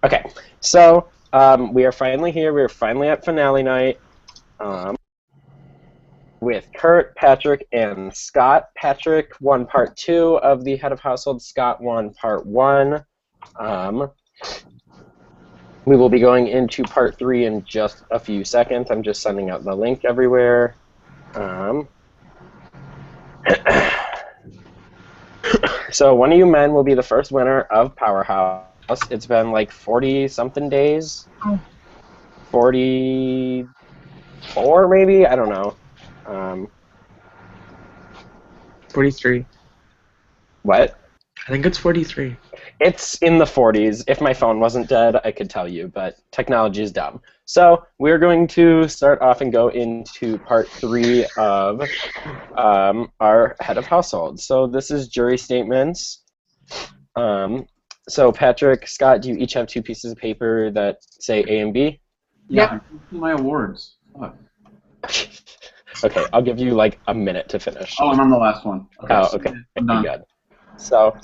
Okay, so we are finally here. We are finally at finale night with Kurt, Patrick, and Scott. Patrick won part 2 of the Head of Household. Scott won part 1. We will be going into part 3 in just a few seconds. I'm just sending out the link everywhere. So one of you men will be the first winner of Powerhouse. It's been like 40-something days. 44 maybe? I don't know. 43. What? I think it's 43. It's in the 40s. If my phone wasn't dead, I could tell you, but technology is dumb. So we're going to start off and go into part 3 of our Head of Household. So this is jury statements. So Patrick, Scott, do you each have 2 pieces of paper that say A and B? Yeah, my awards. Fuck. Okay, I'll give you like a minute to finish. Oh, I'm on the last one. Okay. Oh, okay. I'm done. Good. So,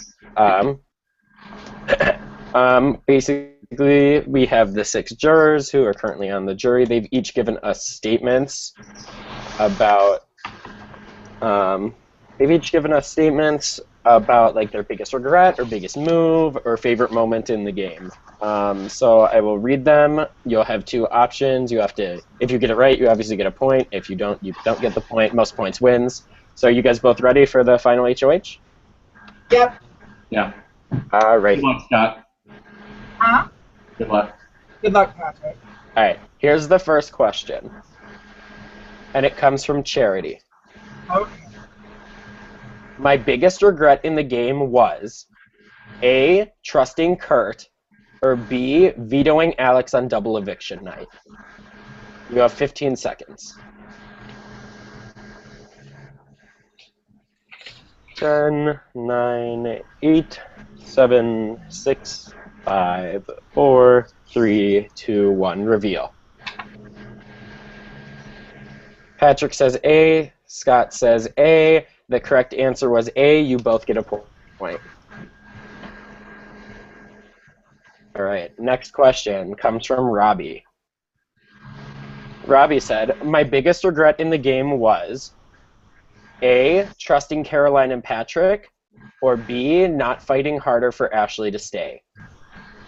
basically, we have the 6 jurors who are currently on the jury. They've each given us statements about, like their biggest regret or biggest move or favorite moment in the game. So I will read them. You'll have 2 options. You have to, if you get it right, you obviously get a point. If you don't get the point. Most points wins. So are you guys both ready for the final HOH? Yep. Yeah. All right. Good luck, Scott. Huh? Good luck. Good luck, Patrick. All right. Here's the first question, and it comes from Charity. Okay. My biggest regret in the game was A, trusting Kurt, or B, vetoing Alex on double eviction night. You have 15 seconds. 10, 9, 8, 7, 6, 5, 4, 3, 2, 1. Reveal. Patrick says A. Scott says A. The correct answer was A. You both get a point. All right. Next question comes from Robbie. Robbie said, my biggest regret in the game was A, trusting Caroline and Patrick, or B, not fighting harder for Ashley to stay.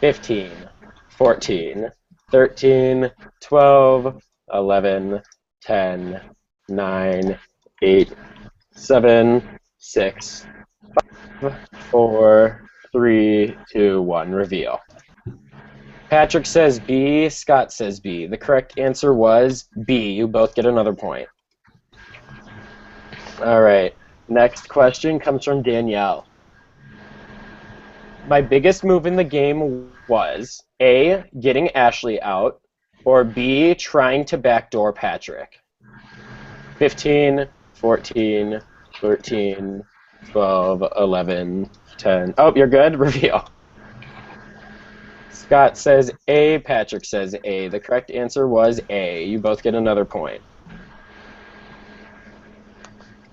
15, 14, 13, 12, 11, 10, 9, 8, 7, 6, 5, 4, 3, 2, 1. Reveal. Patrick says B, Scott says B. The correct answer was B. You both get another point. All right. Next question comes from Danielle. My biggest move in the game was A, getting Ashley out, or B, trying to backdoor Patrick. 15, 14, 13, 12, 11, 10. Oh, you're good? Reveal. Scott says A, Patrick says A. The correct answer was A. You both get another point.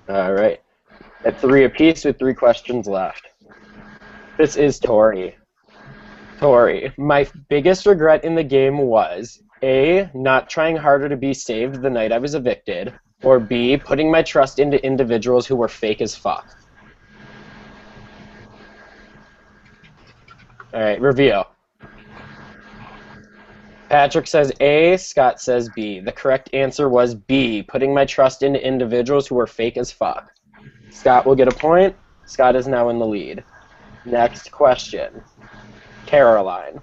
All right. At 3 apiece with 3 questions left. This is Tori. Tori, my biggest regret in the game was A, not trying harder to be saved the night I was evicted, or B, putting my trust into individuals who were fake as fuck. All right, reveal. Patrick says A, Scott says B. The correct answer was B, putting my trust into individuals who were fake as fuck. Scott will get a point. Scott is now in the lead. Next question. Caroline.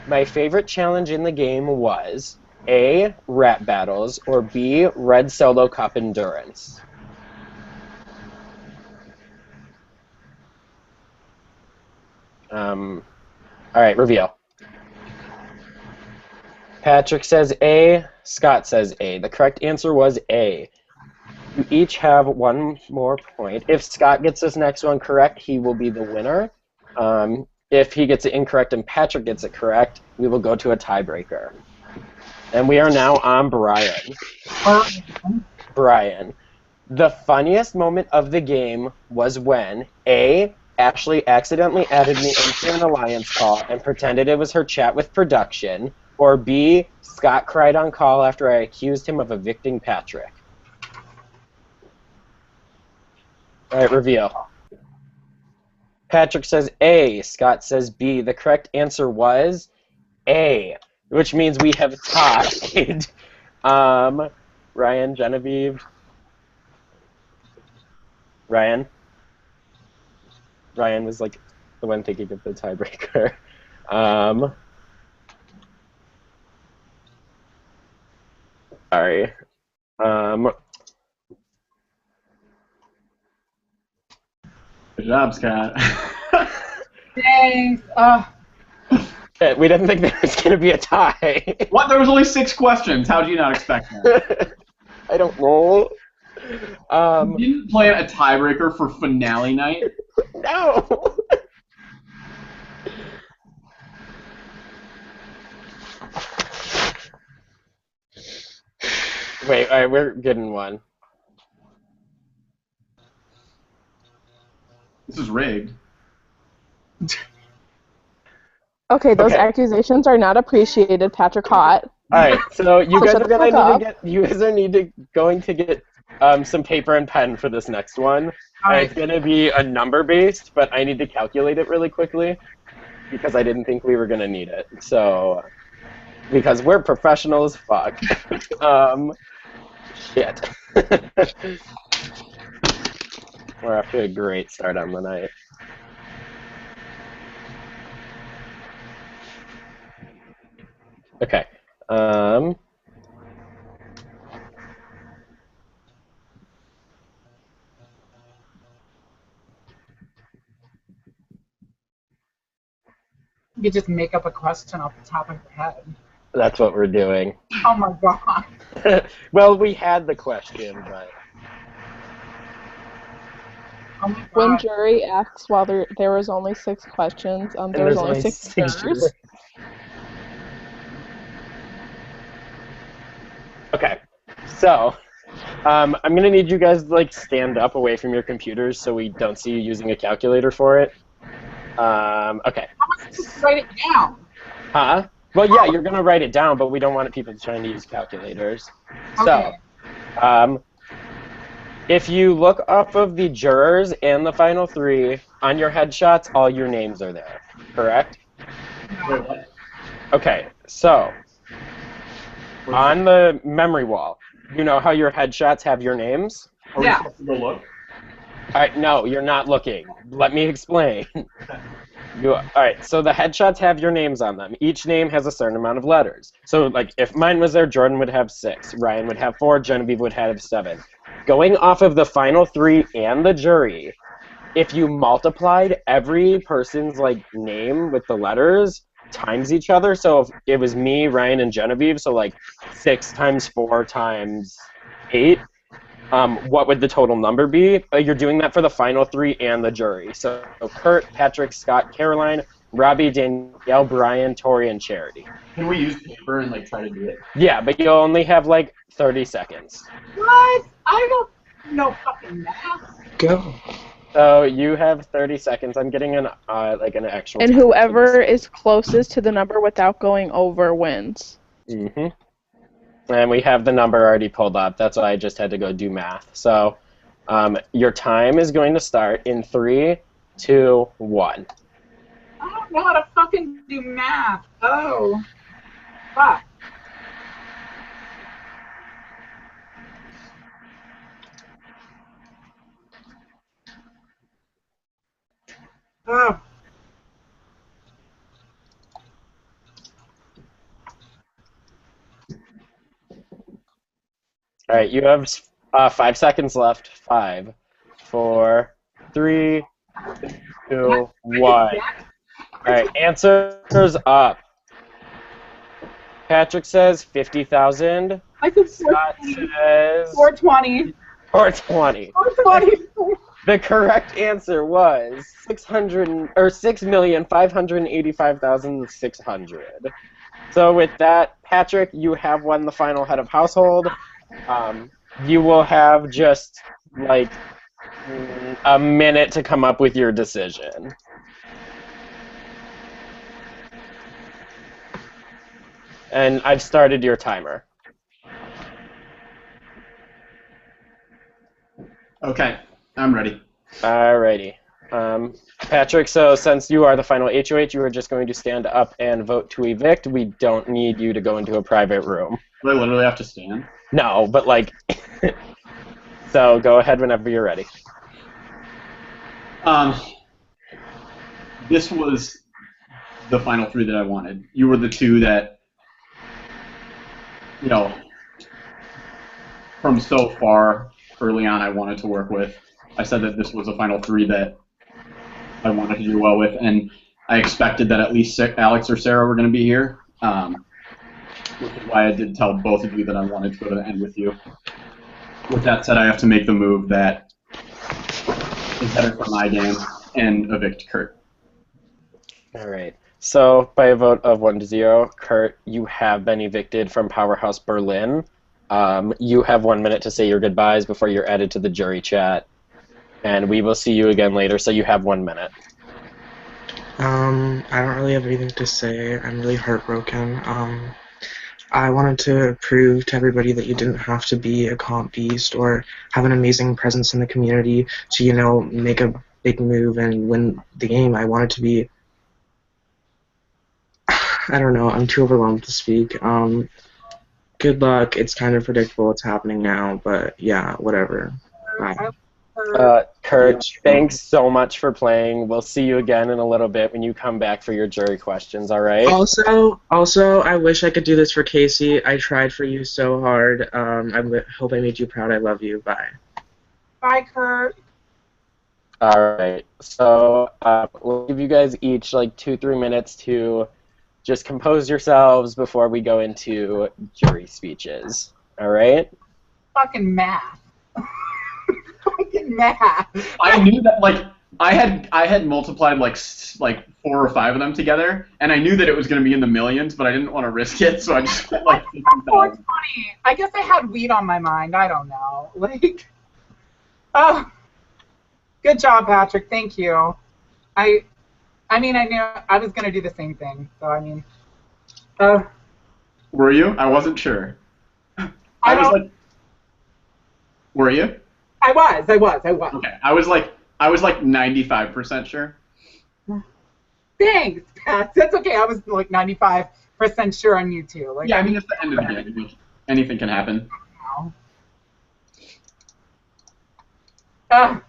My favorite challenge in the game was A, rap battles, or B, red solo cup endurance. All right, reveal. Patrick says A, Scott says A. The correct answer was A. You each have 1 more point. If Scott gets this next one correct, he will be the winner. If he gets it incorrect and Patrick gets it correct, we will go to a tiebreaker. And we are now on Brian. Brian. The funniest moment of the game was when A, Ashley accidentally added me into an alliance call and pretended it was her chat with production. Or B, Scott cried on call after I accused him of evicting Patrick. All right, reveal. Patrick says A. Scott says B. The correct answer was A, which means we have tied. Ryan, Genevieve. Ryan was like the one thinking of the tiebreaker. Sorry. Good job, Scott. Thanks. We didn't think there was going to be a tie. What? There was only 6 questions. How did you not expect that? I don't know. You didn't plan a tiebreaker for finale night? No. Wait, all right, we're getting one. This is rigged. Okay, those Okay. accusations are not appreciated, Patrick Hott. All right, so you guys Shut are the going fuck to going to get some paper and pen for this next one. Alright. It's going to be a number based, but I need to calculate it really quickly because I didn't think we were going to need it. So, because we're professional as fuck. Shit. We're off to a great start on the night. Okay. You just make up a question off the top of your head. That's what we're doing. Oh my god. Well, we had the question, but Oh my When god. jury asks while there was only 6 questions, there was only 6 jurors. Okay, so I'm gonna need you guys to like stand up away from your computers so we don't see you using a calculator for it. Okay. How am I supposed to write it down? Huh? Well, yeah, you're gonna write it down, but we don't want people trying to use calculators. Okay. So, if you look up of the jurors and the final 3 on your headshots, all your names are there. Correct? Wait, what? Okay. So, on the memory wall, you know how your headshots have your names? Are we Yeah. supposed to go look? Alright, no, you're not looking. Let me explain. Alright, so the headshots have your names on them. Each name has a certain amount of letters. So, like, if mine was there, Jordan would have 6, Ryan would have 4, Genevieve would have 7. Going off of the final 3 and the jury, if you multiplied every person's, like, name with the letters times each other, so if it was me, Ryan, and Genevieve, so, like, 6 times 4 times 8, what would the total number be? You're doing that for the final 3 and the jury. So Kurt, Patrick, Scott, Caroline, Robbie, Danielle, Brian, Tori, and Charity. Can we use paper and like try to do it? Yeah, but you'll only have like 30 seconds. What? I don't know fucking math. Go. So you have 30 seconds. I'm getting an actual. And time. whoever is closest to the number without going over wins. Mhm. And we have the number already pulled up. That's why I just had to go do math. So your time is going to start in 3, 2, 1. I don't know how to fucking do math. Oh. Fuck. Oh. All right, you have 5 seconds left. 5, 4, 3, 2, 1. All right, answers up. Patrick says 50,000. I said Scott 420. says 420. 420. 420. The correct answer was 6,585,600. So with that, Patrick, you have won the final head of household. You will have just like A minute to come up with your decision. And I've started your timer. Okay, I'm ready. Alrighty. Patrick, so since you are the final HOH, you are just going to stand up and vote to evict. We don't need you to go into a private room. Do I literally have to stand? No, but like... So go ahead whenever you're ready. This was the final three that I wanted. You were the two that, you know, from so far early on I wanted to work with. I said that this was the final three that I wanted to do well with, and I expected that at least Alex or Sarah were going to be here, which is why I did tell both of you that I wanted to go to the end with you. With that said, I have to make the move that is better for my game and evict Kurt. Alright. So, by a vote of 1-0, Kurt, you have been evicted from Powerhouse Berlin. You have 1 minute to say your goodbyes before you're added to the jury chat. And we will see you again later, so you have 1 minute. I don't really have anything to say. I'm really heartbroken. I wanted to prove to everybody that you didn't have to be a comp beast or have an amazing presence in the community to, you know, make a big move and win the game. I wanted to be... I don't know. I'm too overwhelmed to speak. Good luck. It's kind of predictable what's happening now, but yeah, whatever. Bye. Kurt, thanks so much for playing. We'll see you again in a little bit when you come back for your jury questions, alright? Also, I wish I could do this for Casey. I tried for you so hard. I hope I made you proud. I love you. Bye. Bye, Kurt. Alright, so we'll give you guys each like 2-3 minutes to just compose yourselves before we go into jury speeches. Alright? Fucking math. Fucking math. I knew that, like, I had multiplied like 4 or 5 of them together, and I knew that it was going to be in the millions, but I didn't want to risk it, so I just put like 50,000. 420. I guess I had weed on my mind. I don't know. Like, oh, good job, Patrick. Thank you. I mean, I knew I was going to do the same thing, so I mean. Were you? I wasn't sure. I was like, were you? I was. Okay, I was like 95% sure. Thanks, Pat. That's okay. I was like 95% sure on you too. Like, Yeah, I mean, it's the end of the game. Anything can happen. I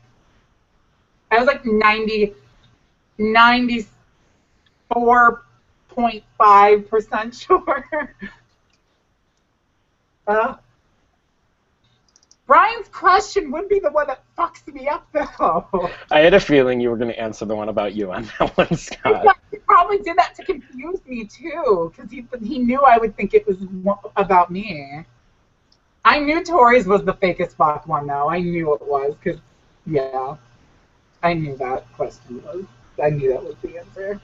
was like 94.5% sure. Brian's question would be the one that fucks me up, though. I had a feeling you were going to answer the one about you on that one, Scott. He probably did that to confuse me, too, because he knew I would think it was about me. I knew Tori's was the fakest fuck one, though. I knew it was, because, yeah, I knew that question was. I knew that was the answer.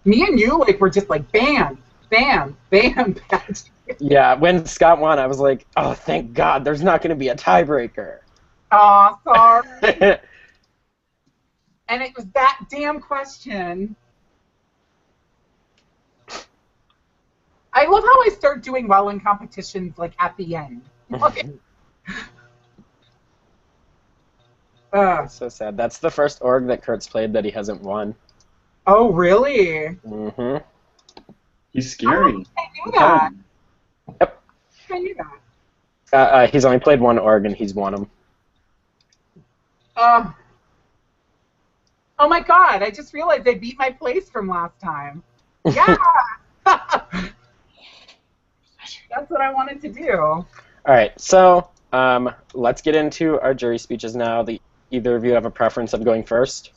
Me and you, like, were just like, bam, bam, bam, Patrick. Yeah, when Scott won, I was like, oh, thank God, there's not going to be a tiebreaker. Aw, sorry. And it was that damn question. I love how I start doing well in competitions, like, at the end. Okay. That's so sad. That's the first org that Kurt's played that he hasn't won. Oh, really? Mm-hmm. He's scary. Oh, I knew that. Yep. I knew that. He's only played one org and he's won them. Oh my God! I just realized I beat my place from last time. Yeah. That's what I wanted to do. All right, so let's get into our jury speeches now. Either of you have a preference of going first?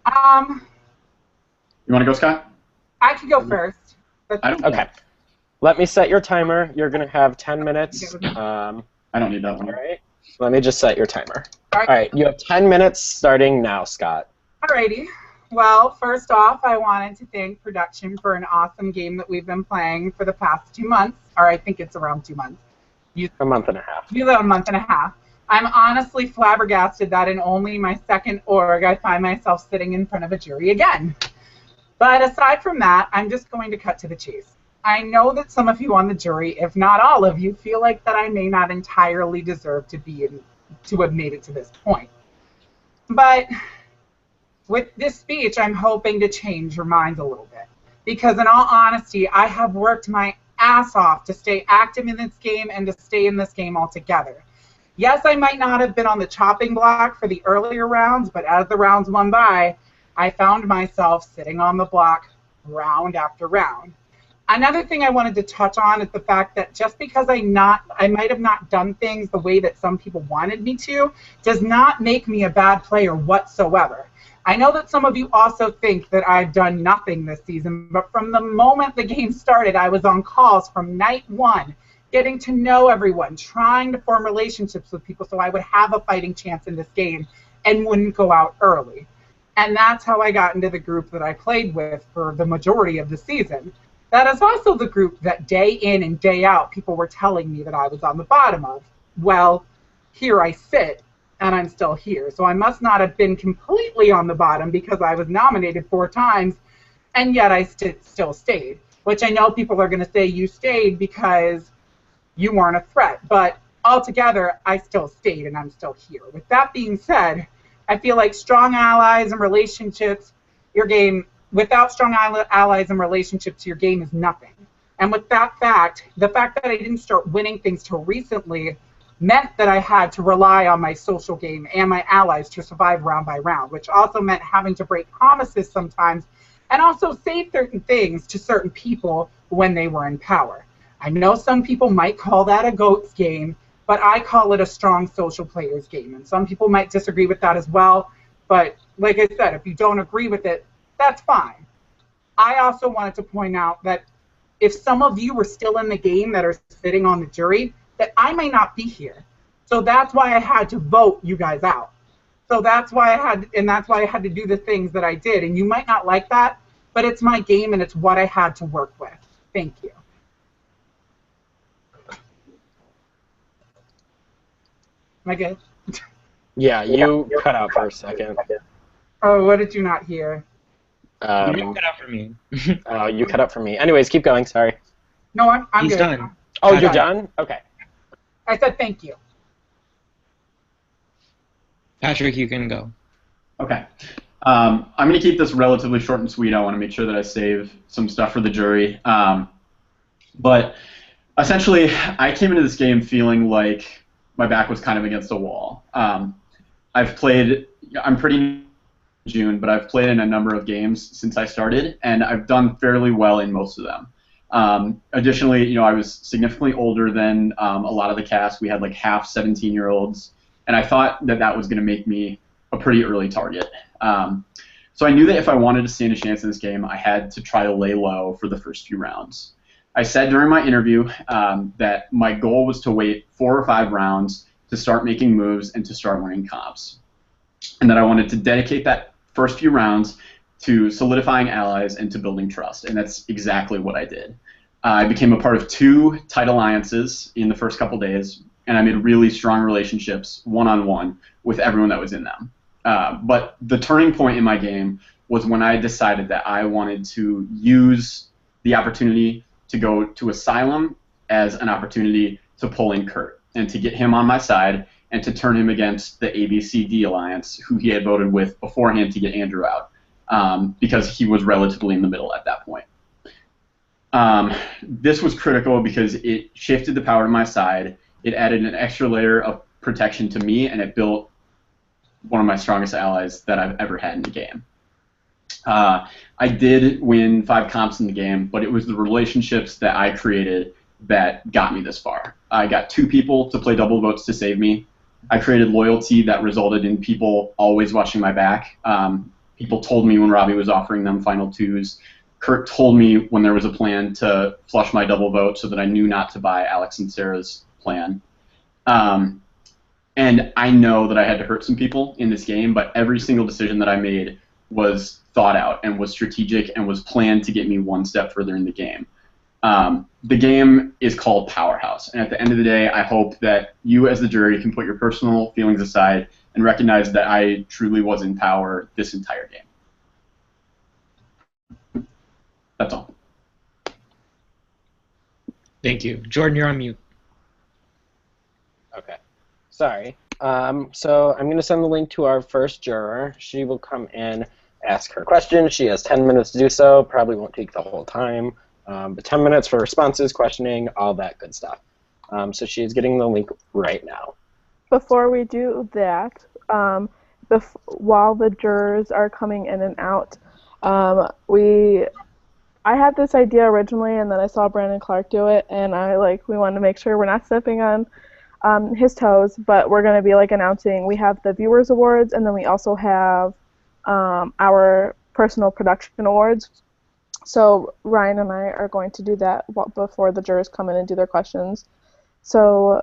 You want to go, Scott? I can go first. I don't. Okay. Let me set your timer. You're going to have 10 minutes. I don't need that one. All right. Let me just set your timer. All All right. You have 10 minutes starting now, Scott. Alrighty. Well, first off, I wanted to thank production for an awesome game that we've been playing for the past 2 months, or I think it's around 2 months. A month and a half. Use that a month and a half. I'm honestly flabbergasted that in only my second org I find myself sitting in front of a jury again. But aside from that, I'm just going to cut to the chase. I know that some of you on the jury, if not all of you, feel like that I may not entirely deserve to have made it to this point. But with this speech, I'm hoping to change your minds a little bit. Because in all honesty, I have worked my ass off to stay active in this game and to stay in this game altogether. Yes, I might not have been on the chopping block for the earlier rounds, but as the rounds went by, I found myself sitting on the block round after round. Another thing I wanted to touch on is the fact that just because I might have not done things the way that some people wanted me to, does not make me a bad player whatsoever. I know that some of you also think that I've done nothing this season, but from the moment the game started, I was on calls from night one, getting to know everyone, trying to form relationships with people so I would have a fighting chance in this game and wouldn't go out early. And that's how I got into the group that I played with for the majority of the season. That is also the group that day in and day out people were telling me that I was on the bottom of. Well, here I sit, and I'm still here. So I must not have been completely on the bottom because I was nominated 4 times, and yet I still stayed. Which I know people are going to say you stayed because you weren't a threat. But altogether, I still stayed, and I'm still here. With that being said, I feel like strong allies and relationships, your game, without strong allies and relationships, your game is nothing. And with that fact, the fact that I didn't start winning things till recently meant that I had to rely on my social game and my allies to survive round by round, which also meant having to break promises sometimes and also say certain things to certain people when they were in power. I know some people might call that a GOATS game, but I call it a strong social players game. And some people might disagree with that as well. But like I said, if you don't agree with it, that's fine. I also wanted to point out that if some of you were still in the game that are sitting on the jury, that I may not be here. So that's why I had to vote you guys out. So that's why I had to do the things that I did. And you might not like that, but it's my game and it's what I had to work with. Thank you. Am I good? Yeah, you cut out for a second. Oh, what did you not hear? You cut out for me. Oh, you cut out for me. Anyways, keep going. Sorry. No, I'm He's good. done. Oh, you're done? Okay. I said thank you. Patrick, you can go. Okay. I'm going to keep this relatively short and sweet. I want to make sure that I save some stuff for the jury. But essentially, I came into this game feeling like my back was kind of against the wall. I'm pretty new in June, but I've played in a number of games since I started, and I've done fairly well in most of them. Additionally, I was significantly older than a lot of the cast. We had like half 17-year-olds, and I thought that that was going to make me a pretty early target. So I knew that if I wanted to stand a chance in this game, I had to try to lay low for the first few rounds. I said during my interview that my goal was to wait 4 or 5 rounds to start making moves and to start winning comps, and that I wanted to dedicate that first few rounds to solidifying allies and to building trust, and that's exactly what I did. I became a part of 2 tight alliances in the first couple days, and I made really strong relationships one-on-one with everyone that was in them. But the turning point in my game was when I decided that I wanted to use the opportunity to go to Asylum as an opportunity to pull in Kurt and to get him on my side and to turn him against the ABCD Alliance, who he had voted with beforehand to get Andrew out, because he was relatively in the middle at that point. This was critical because it shifted the power to my side, it added an extra layer of protection to me, and it built one of my strongest allies that I've ever had in the game. I did win 5 comps in the game, but it was the relationships that I created that got me this far. I got 2 people to play double votes to save me. I created loyalty that resulted in people always watching my back. People told me when Robbie was offering them final 2s. Kurt told me when there was a plan to flush my double vote so that I knew not to buy Alex and Sarah's plan. And I know that I had to hurt some people in this game, but every single decision that I made was thought out and was strategic and was planned to get me one step further in the game. The game is called Powerhouse, and at the end of the day, I hope that you as the jury can put your personal feelings aside and recognize that I truly was in power this entire game. That's all. Thank you. Jordan, you're on mute. Okay. Sorry. So I'm going to send the link to our first juror. She will come in, ask her question. She has 10 minutes to do so. Probably won't take the whole time. But 10 minutes for responses, questioning, all that good stuff. So she is getting the link right now. Before we do that, while the jurors are coming in and out, I had this idea originally, and then I saw Brandon Clark do it, and we wanted to make sure we're not stepping on his toes, but we're going to be announcing we have the Viewers Awards, and then we also have our personal production awards. So Ryan and I are going to do that before the jurors come in and do their questions. So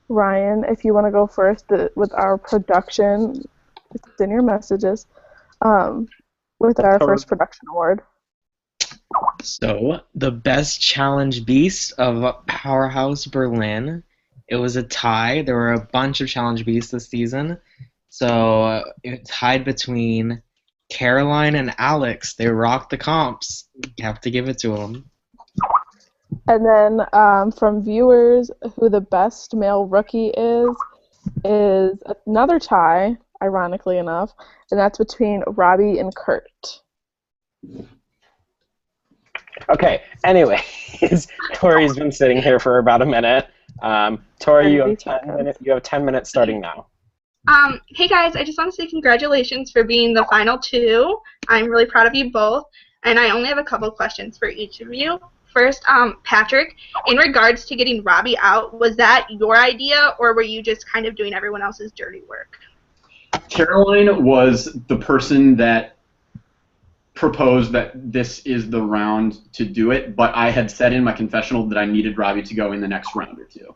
Ryan, if you want to go first with our production, it's in your messages, with our first production award. So, the best challenge beast of Powerhouse Berlin. It was a tie. There were a bunch of challenge beasts this season. So, it tied between Caroline and Alex. They rocked the comps. You have to give it to them. And then from viewers, who the best male rookie is another tie, ironically enough, and that's between Robbie and Kurt. Okay, anyways, Tori's been sitting here for about a minute. Tori, you have 10 minutes starting now. Hey guys, I just want to say congratulations for being the final two. I'm really proud of you both, and I only have a couple questions for each of you. First, Patrick, in regards to getting Robbie out, was that your idea, or were you just kind of doing everyone else's dirty work? Caroline was the person that proposed that this is the round to do it, but I had said in my confessional that I needed Robbie to go in the next round or two.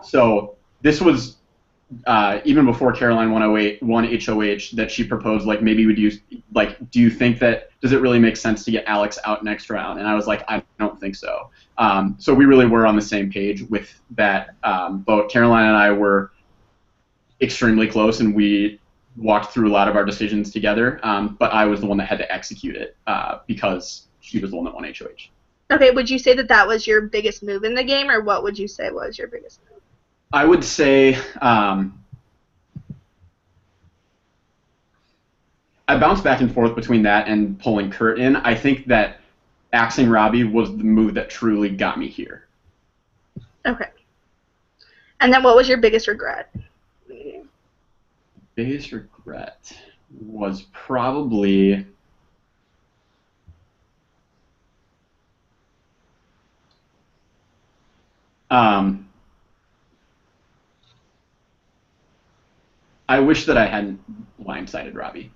So this was even before Caroline won HOH that she proposed, maybe would use, do you think that, does it really make sense to get Alex out next round? And I was like, I don't think so. So we really were on the same page with that vote. Caroline and I were extremely close, and we walked through a lot of our decisions together, but I was the one that had to execute it because she was the one that won HOH. Okay, would you say that that was your biggest move in the game, or what would you say was your biggest move? I would say I bounced back and forth between that and pulling Kurt in. I think that axing Robbie was the move that truly got me here. Okay. And then what was your biggest regret? Biggest regret was probably I wish that I hadn't blindsided Robbie.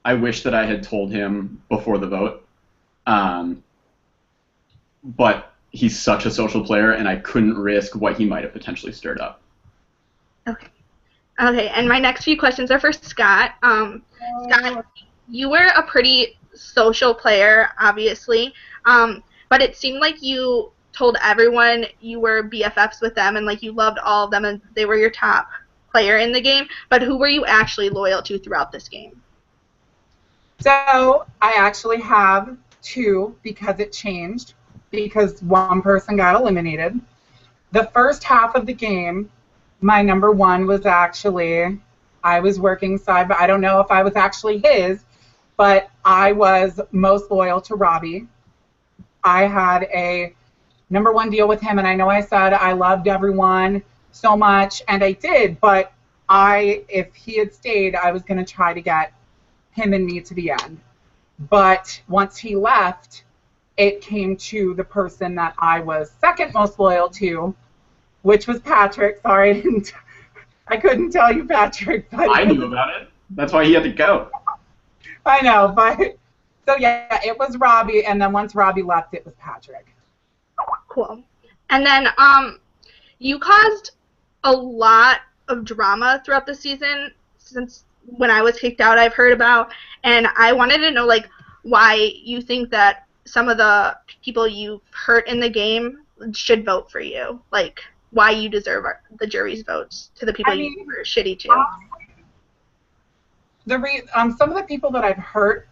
I wish that I had told him before the vote, but he's such a social player, and I couldn't risk what he might have potentially stirred up. Okay. Okay, and my next few questions are for Scott. Scott, you were a pretty social player, obviously, but it seemed like you told everyone you were BFFs with them and you loved all of them and they were your top player in the game, but who were you actually loyal to throughout this game? So I actually have two because it changed, because one person got eliminated. The first half of the game, my number one was actually, I was working side, but I don't know if I was actually his, but I was most loyal to Robbie. I had a number one deal with him, and I know I said I loved everyone so much, and I did, but if he had stayed, I was going to try to get him and me to the end. But once he left, it came to the person that I was second most loyal to, which was Patrick. Sorry, I couldn't tell you, Patrick. But I knew about it. That's why he had to go. I know, but so yeah, it was Robbie, and then once Robbie left, it was Patrick. Cool. And then you caused a lot of drama throughout the season since when I was kicked out, I've heard about, and I wanted to know, why you think that some of the people you've hurt in the game should vote for you. Like, why you deserve the jury's votes to the people you were shitty to. Some of the people that I've hurt,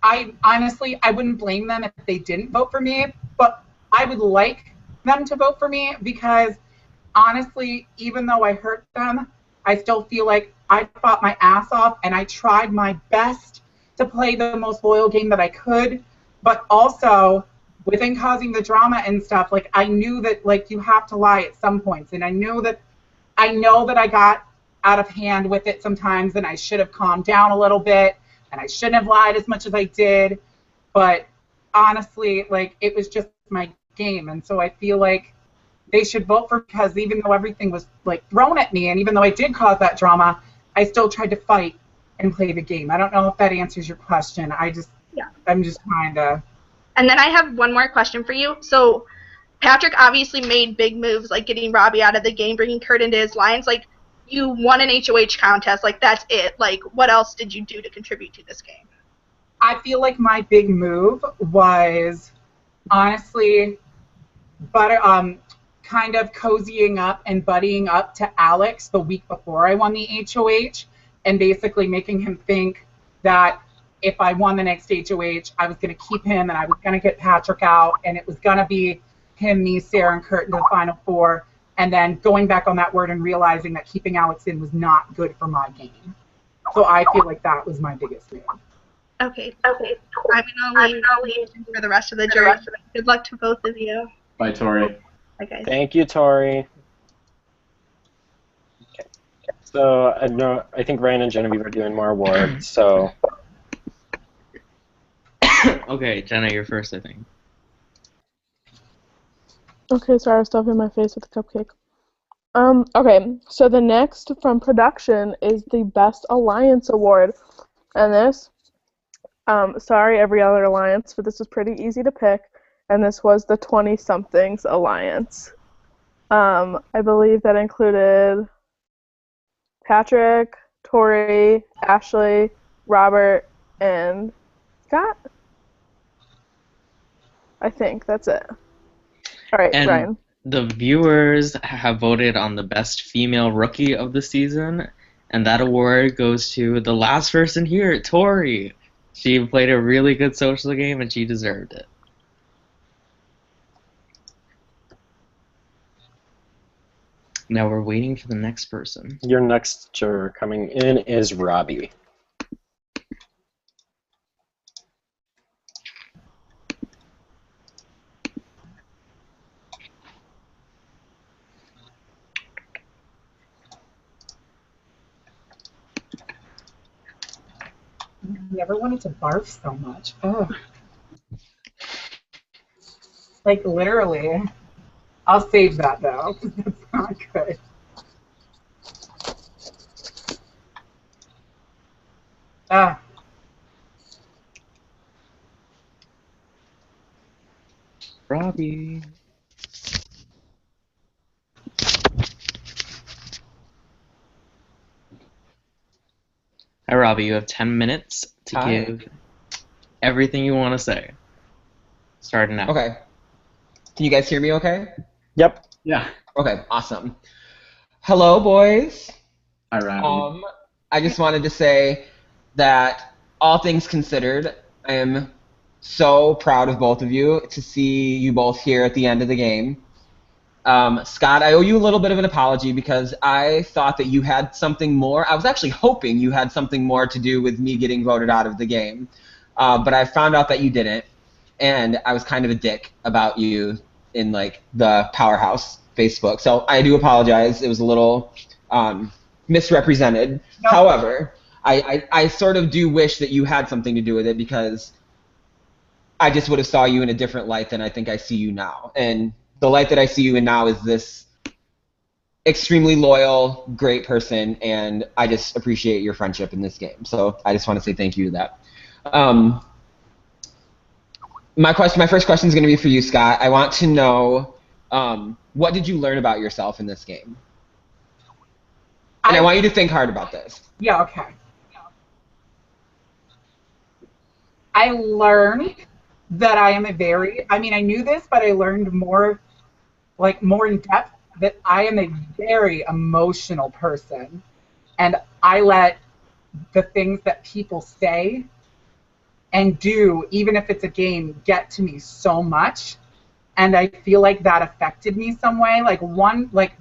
I honestly wouldn't blame them if they didn't vote for me, but I would like them to vote for me because honestly, even though I hurt them, I still feel like I fought my ass off and I tried my best to play the most loyal game that I could, but also within causing the drama and stuff, like I knew that like you have to lie at some points, and I know that I got out of hand with it sometimes, and I should have calmed down a little bit, and I shouldn't have lied as much as I did, but honestly, like it was just my game, and so I feel like they should vote for, because even though everything was like thrown at me, and even though I did cause that drama, I still tried to fight and play the game. I don't know if that answers your question. I'm just trying to. And then I have one more question for you. So Patrick obviously made big moves, like getting Robbie out of the game, bringing Kurt into his lines. Like, you won an HOH contest. Like, that's it. Like, what else did you do to contribute to this game? I feel like my big move was honestly, kind of cozying up and buddying up to Alex the week before I won the HOH, and basically making him think that if I won the next HOH, I was going to keep him and I was going to get Patrick out, and it was going to be him, me, Sarah, and Kurt into the Final Four, and then going back on that word and realizing that keeping Alex in was not good for my game. So I feel like that was my biggest move. Okay. I'm going to leave for the rest of the jury. Good luck to both of you. Bye, Tori. Bye, guys. Thank you, Tori. Okay. So I think Ryan and Genevieve are doing more awards. So. Okay, Jenna, you're first, I think. Okay, sorry, I was stuffing my face with the cupcake. Okay, so the next from production is the Best Alliance Award. And this, sorry every other alliance, but this was pretty easy to pick. And this was the 20-somethings alliance. I believe that included Patrick, Tori, Ashley, Robert, and Scott? I think that's it. All right, And Ryan. the viewers have voted on the best female rookie of the season, and that award goes to the last person here, Tori. She played a really good social game, and she deserved it. Now we're waiting for the next person. Your next juror coming in is Robbie. I never wanted to barf so much. Ugh. Like, literally. I'll save that, though, because that's not good. Ah. Robbie. Hi, Robbie. You have 10 minutes to give everything you want to say. Starting now. Okay. Can you guys hear me okay? Yep. Yeah. Okay, awesome. Hello, boys. Hi, Robbie. I just wanted to say that, all things considered, I am so proud of both of you to see you both here at the end of the game. Scott, I owe you a little bit of an apology because I thought that you had something more. I was actually hoping you had something more to do with me getting voted out of the game. But I found out that you didn't, and I was kind of a dick about you in like the Powerhouse Facebook. So I do apologize. It was a little misrepresented. No. However, I sort of do wish that you had something to do with it because I just would have saw you in a different light than I think I see you now. And the light that I see you in now is this extremely loyal, great person, and I just appreciate your friendship in this game. So I just want to say thank you to that. My first question is going to be for you, Scott. I want to know, what did you learn about yourself in this game? And I want you to think hard about this. Yeah, okay. I learned that I am I knew this, but I learned more in depth that I am a very emotional person. And I let the things that people say and do, even if it's a game, get to me so much. And I feel like that affected me some way. Like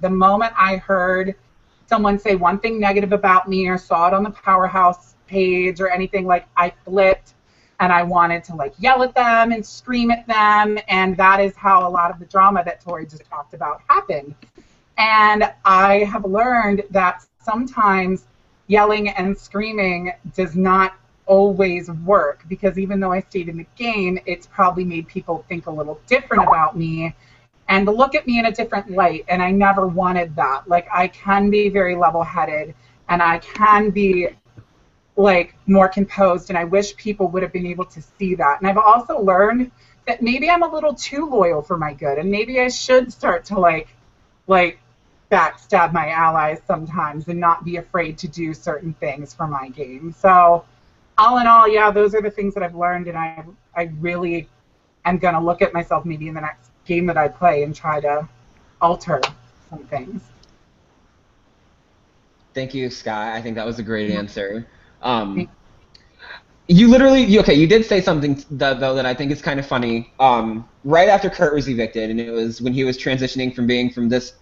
the moment I heard someone say one thing negative about me or saw it on the Powerhouse page or anything, like I flipped and I wanted to like yell at them and scream at them. And that is how a lot of the drama that Tori just talked about happened. And I have learned that sometimes yelling and screaming does not always work, because even though I stayed in the game, it's probably made people think a little different about me and look at me in a different light, and I never wanted that. Like, I can be very level-headed, and I can be like more composed, and I wish people would have been able to see that. And I've also learned that maybe I'm a little too loyal for my good, and maybe I should start to like backstab my allies sometimes and not be afraid to do certain things for my game. So all in all, yeah, those are the things that I've learned, and I really am going to look at myself maybe in the next game that I play and try to alter some things. Thank you, Sky. I think that was a great answer. You did say something though that I think is kind of funny. Right after Kurt was evicted, and it was when he was transitioning from being from this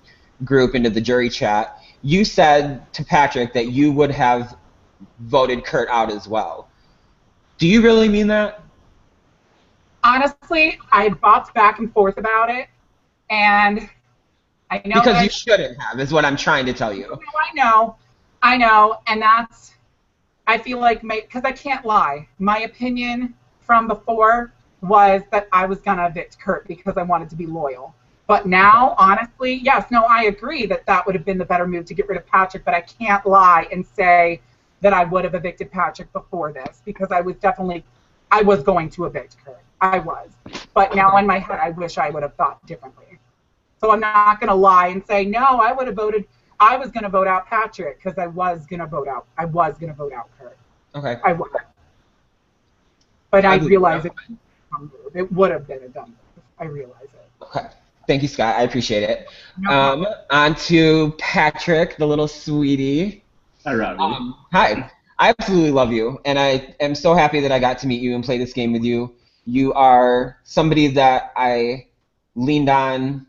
group into the jury chat, you said to Patrick that you would have voted Kurt out as well. Do you really mean that? Honestly, I bopped back and forth about it, and I know because you shouldn't have, is what I'm trying to tell you. I know, and that's, I feel like, because I can't lie, my opinion from before was that I was going to evict Kurt because I wanted to be loyal. But now, honestly, yes, no, I agree that that would have been the better move to get rid of Patrick, but I can't lie and say that I would have evicted Patrick before this, because I was going to evict Kurt. I was. But now in my head, I wish I would have thought differently. So I'm not going to lie and say, no, I was going to vote out Patrick because I was going to vote out Kurt. Okay. I was. But I realize it would have been a dumb move. I realize it. Okay. Thank you, Scott. I appreciate it. On to Patrick, the little sweetie. Hi, Robbie. Hi. I absolutely love you, and I am so happy that I got to meet you and play this game with you. You are somebody that I leaned on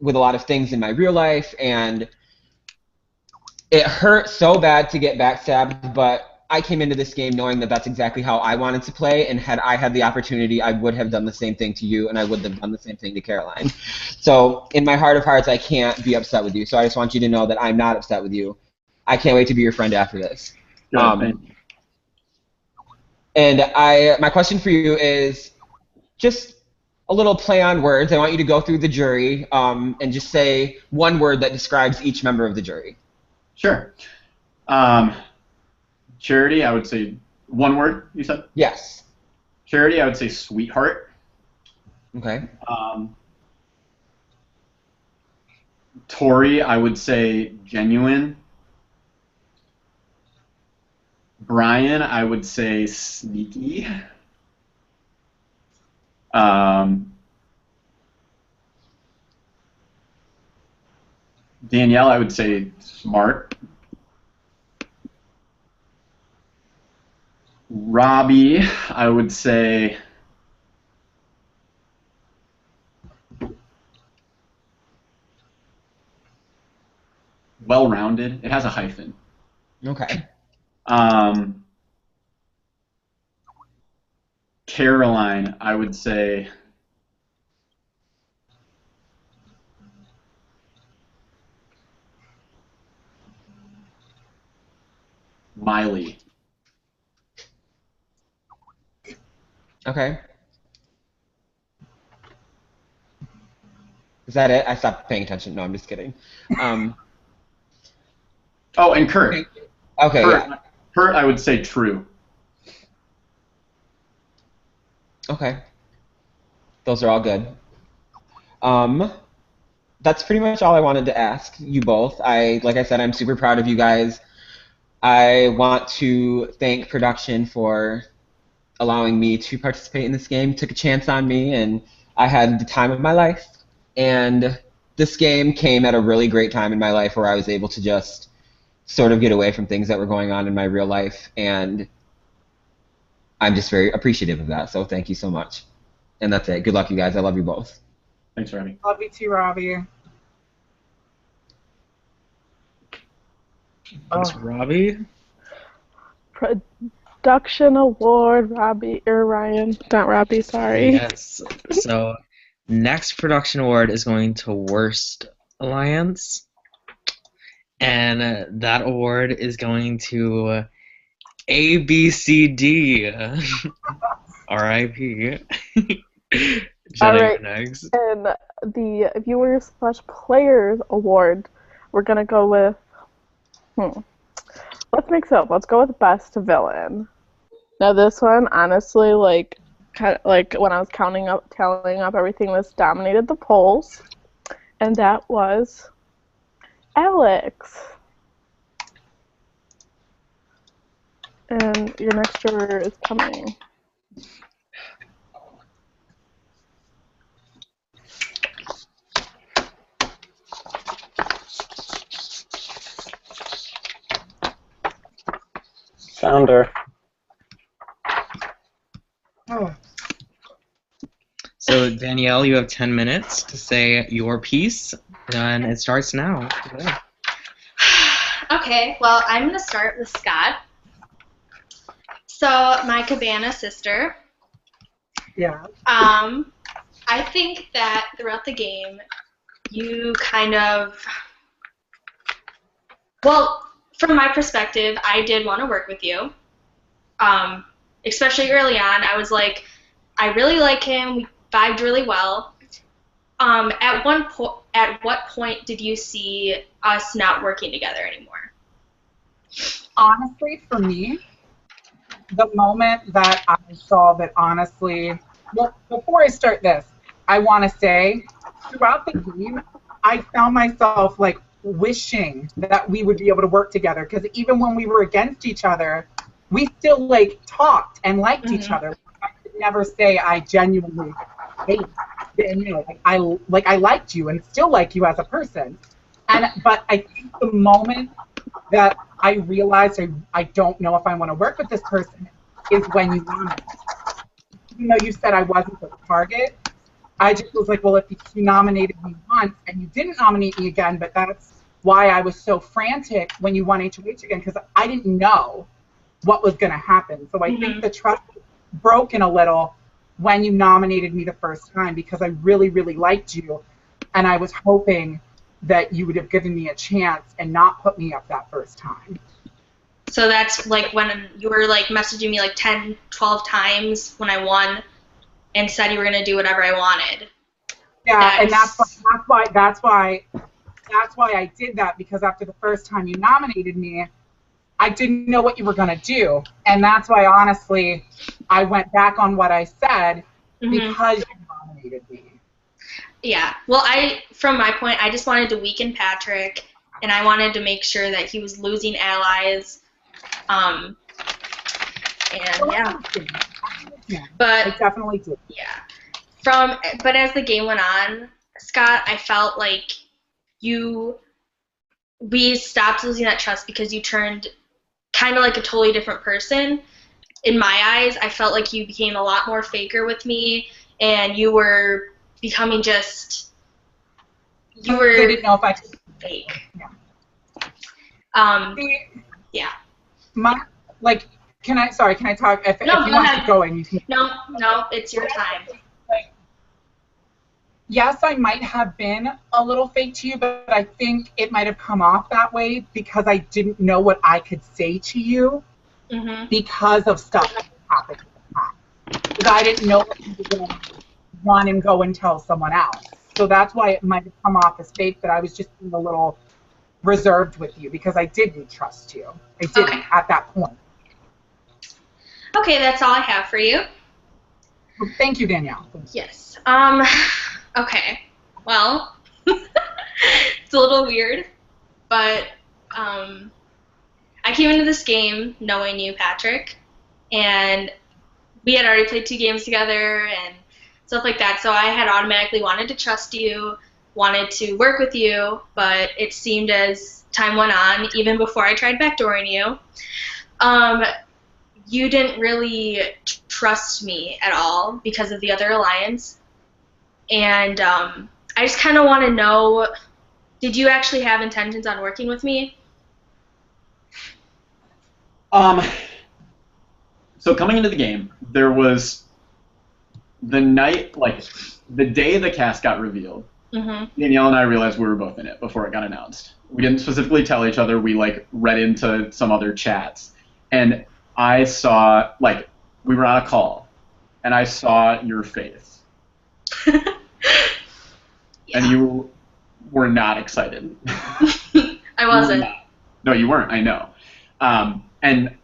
with a lot of things in my real life, and it hurt so bad to get backstabbed, but I came into this game knowing that that's exactly how I wanted to play, and had I had the opportunity, I would have done the same thing to you, and I would have done the same thing to Caroline. So in my heart of hearts, I can't be upset with you, so I just want you to know that I'm not upset with you. I can't wait to be your friend after this. And my question for you is just a little play on words. I want you to go through the jury and just say one word that describes each member of the jury. Sure. Charity, I would say one word, you said? Yes. Charity, I would say sweetheart. Okay. Tori, I would say genuine. Brian, I would say sneaky. Danielle, I would say smart. Robbie, I would say well-rounded. It has a hyphen. Okay. Caroline, I would say Miley. Okay. Is that it? I stopped paying attention. No, I'm just kidding. Oh, and Kurt. Okay. Kurt, I would say true. Okay. Those are all good. That's pretty much all I wanted to ask you both. Like I said, I'm super proud of you guys. I want to thank production for allowing me to participate in this game, took a chance on me, and I had the time of my life. And this game came at a really great time in my life where I was able to just sort of get away from things that were going on in my real life, and I'm just very appreciative of that, so thank you so much. And that's it. Good luck, you guys. I love you both. Thanks, Robbie. Love you too, Robbie. Thanks, Robbie. Production award, Robbie or Ryan. Not Robbie, sorry. Yes. So next production award is going to Worst Alliance. And that award is going to ABCD. R.I.P. All right. Next. And the viewers/players award, we're gonna go with. Let's mix it up. Let's go with best villain. Now this one, honestly, like when I was tallying up everything, this dominated the polls, and that was Alex. And your next juror is coming. Founder. Oh. So Danielle, you have 10 minutes to say your piece, and it starts now. Okay, well, I'm going to start with Scott. So, my Cabana sister. Yeah. I think that throughout the game, you kind of, well, from my perspective, I did want to work with you. Especially early on, I was like, I really like him. We vibed really well. At what point did you see us not working together anymore? Honestly, for me, the moment that I saw that honestly, well, before I start this, I want to say, throughout the game, I found myself like wishing that we would be able to work together, because even when we were against each other, we still like talked and liked each other. I could never say I genuinely hate, I liked you and still like you as a person. But I think the moment that I realized I don't know if I want to work with this person is when you nominated. Even though you said I wasn't the target, I just was like, well, if you nominated me once and you didn't nominate me again, but that's why I was so frantic when you won HOH again, because I didn't know what was going to happen. So I think the trust was broken a little when you nominated me the first time, because I really, really liked you, and I was hoping that you would have given me a chance and not put me up that first time. So that's like when you were like messaging me like 10, 12 times when I won and said you were going to do whatever I wanted. Yeah, and that's why I did that, because after the first time you nominated me, I didn't know what you were going to do. And that's why, honestly, I went back on what I said, because you nominated me. Yeah. Well, from my point, I just wanted to weaken Patrick, and I wanted to make sure that he was losing allies. And yeah. But I definitely did. Yeah. But as the game went on, Scott, I felt like we stopped losing that trust because you turned kind of like a totally different person. In my eyes, I felt like you became a lot more faker with me, and you were becoming just, I didn't know if I could fake. Yeah. Can I talk? If No, you go want ahead. to go and you can. No, it's your time. Yes, I might have been a little fake to you, but I think it might have come off that way because I didn't know what I could say to you because of stuff that happened in the past. Because I didn't know what you were going to run and go and tell someone else. So that's why it might have come off as fake, but I was just being a little reserved with you because I didn't trust you. I didn't at that point. Okay, that's all I have for you. Well, thank you, Danielle. Yes. Okay. Well, it's a little weird, but I came into this game knowing you, Patrick, and we had already played 2 games together and stuff like that. So I had automatically wanted to trust you, wanted to work with you, but it seemed as time went on, even before I tried backdooring you, you didn't really trust me at all because of the other alliance. And I just kind of want to know, did you actually have intentions on working with me? So coming into the game, there was the night, like the day the cast got revealed. Danielle and I realized we were both in it before it got announced. We didn't specifically tell each other. We like read into some other chats, and I saw, like, we were on a call, and I saw your face, and you were not excited. I wasn't. No, you weren't. I know. And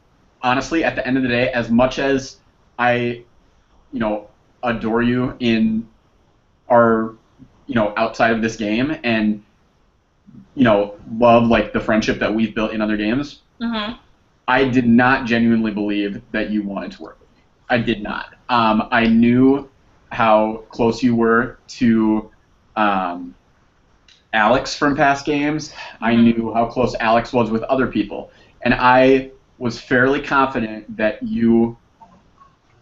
honestly, at the end of the day, as much as I, adore you in our, outside of this game, and, love, like, the friendship that we've built in other games, I did not genuinely believe that you wanted to work with me. I did not. I knew how close you were to Alex from past games. I knew how close Alex was with other people. And I was fairly confident that you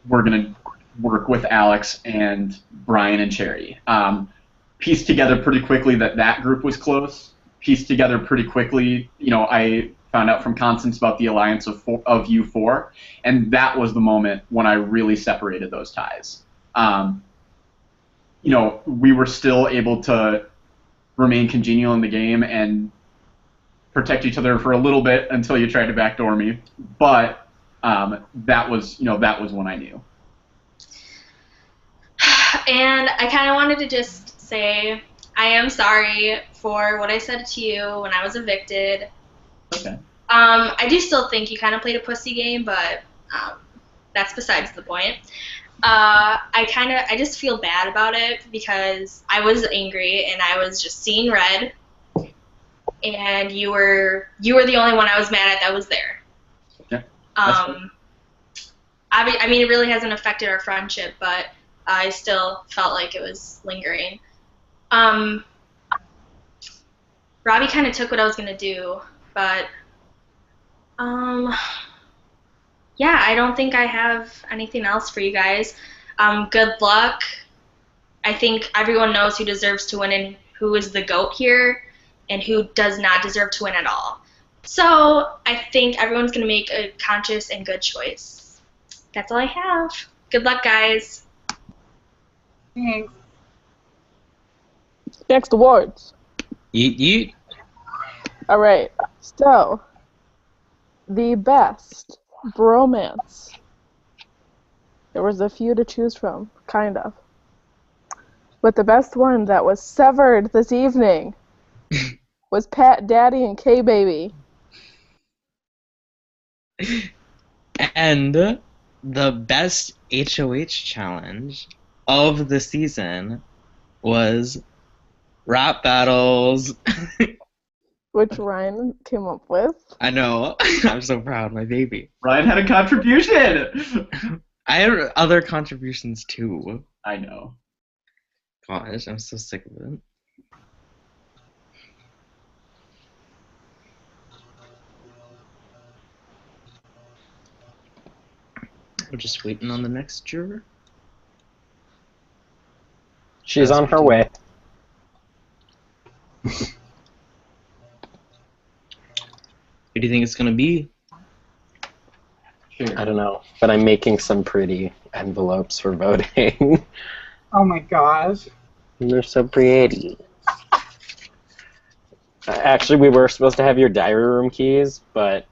were going to work with Alex and Brian and Charity. Pieced together pretty quickly that group was close. Pieced together pretty quickly, I found out from Constance about the alliance of you four, and that was the moment when I really separated those ties. We were still able to remain congenial in the game and protect each other for a little bit until you tried to backdoor me, but that was when I knew. And I kind of wanted to just say I am sorry for what I said to you when I was evicted. Okay. I do still think you kind of played a pussy game, but that's besides the point. I just feel bad about it because I was angry and I was just seeing red, and you were the only one I was mad at that was there. Okay. I mean, it really hasn't affected our friendship, but I still felt like it was lingering. Robbie kind of took what I was gonna do, but yeah, I don't think I have anything else for you guys. Good luck. I think everyone knows who deserves to win and who is the GOAT here and who does not deserve to win at all. So I think everyone's going to make a conscious and good choice. That's all I have. Good luck, guys. Thanks. Next awards. Yeet. All right. So, the best bromance. There was a few to choose from, kind of. But the best one that was severed this evening was Pat Daddy and K-Baby. And the best HOH challenge of the season was Rap Battles. Which Ryan came up with. I know. I'm so proud, my baby. Ryan had a contribution! I had other contributions too. I know. Gosh, I'm so sick of it. We're just waiting on the next juror. She's on her way. Who do you think it's gonna be? I don't know, but I'm making some pretty envelopes for voting. Oh my gosh. They're so pretty. Actually, we were supposed to have your diary room keys, but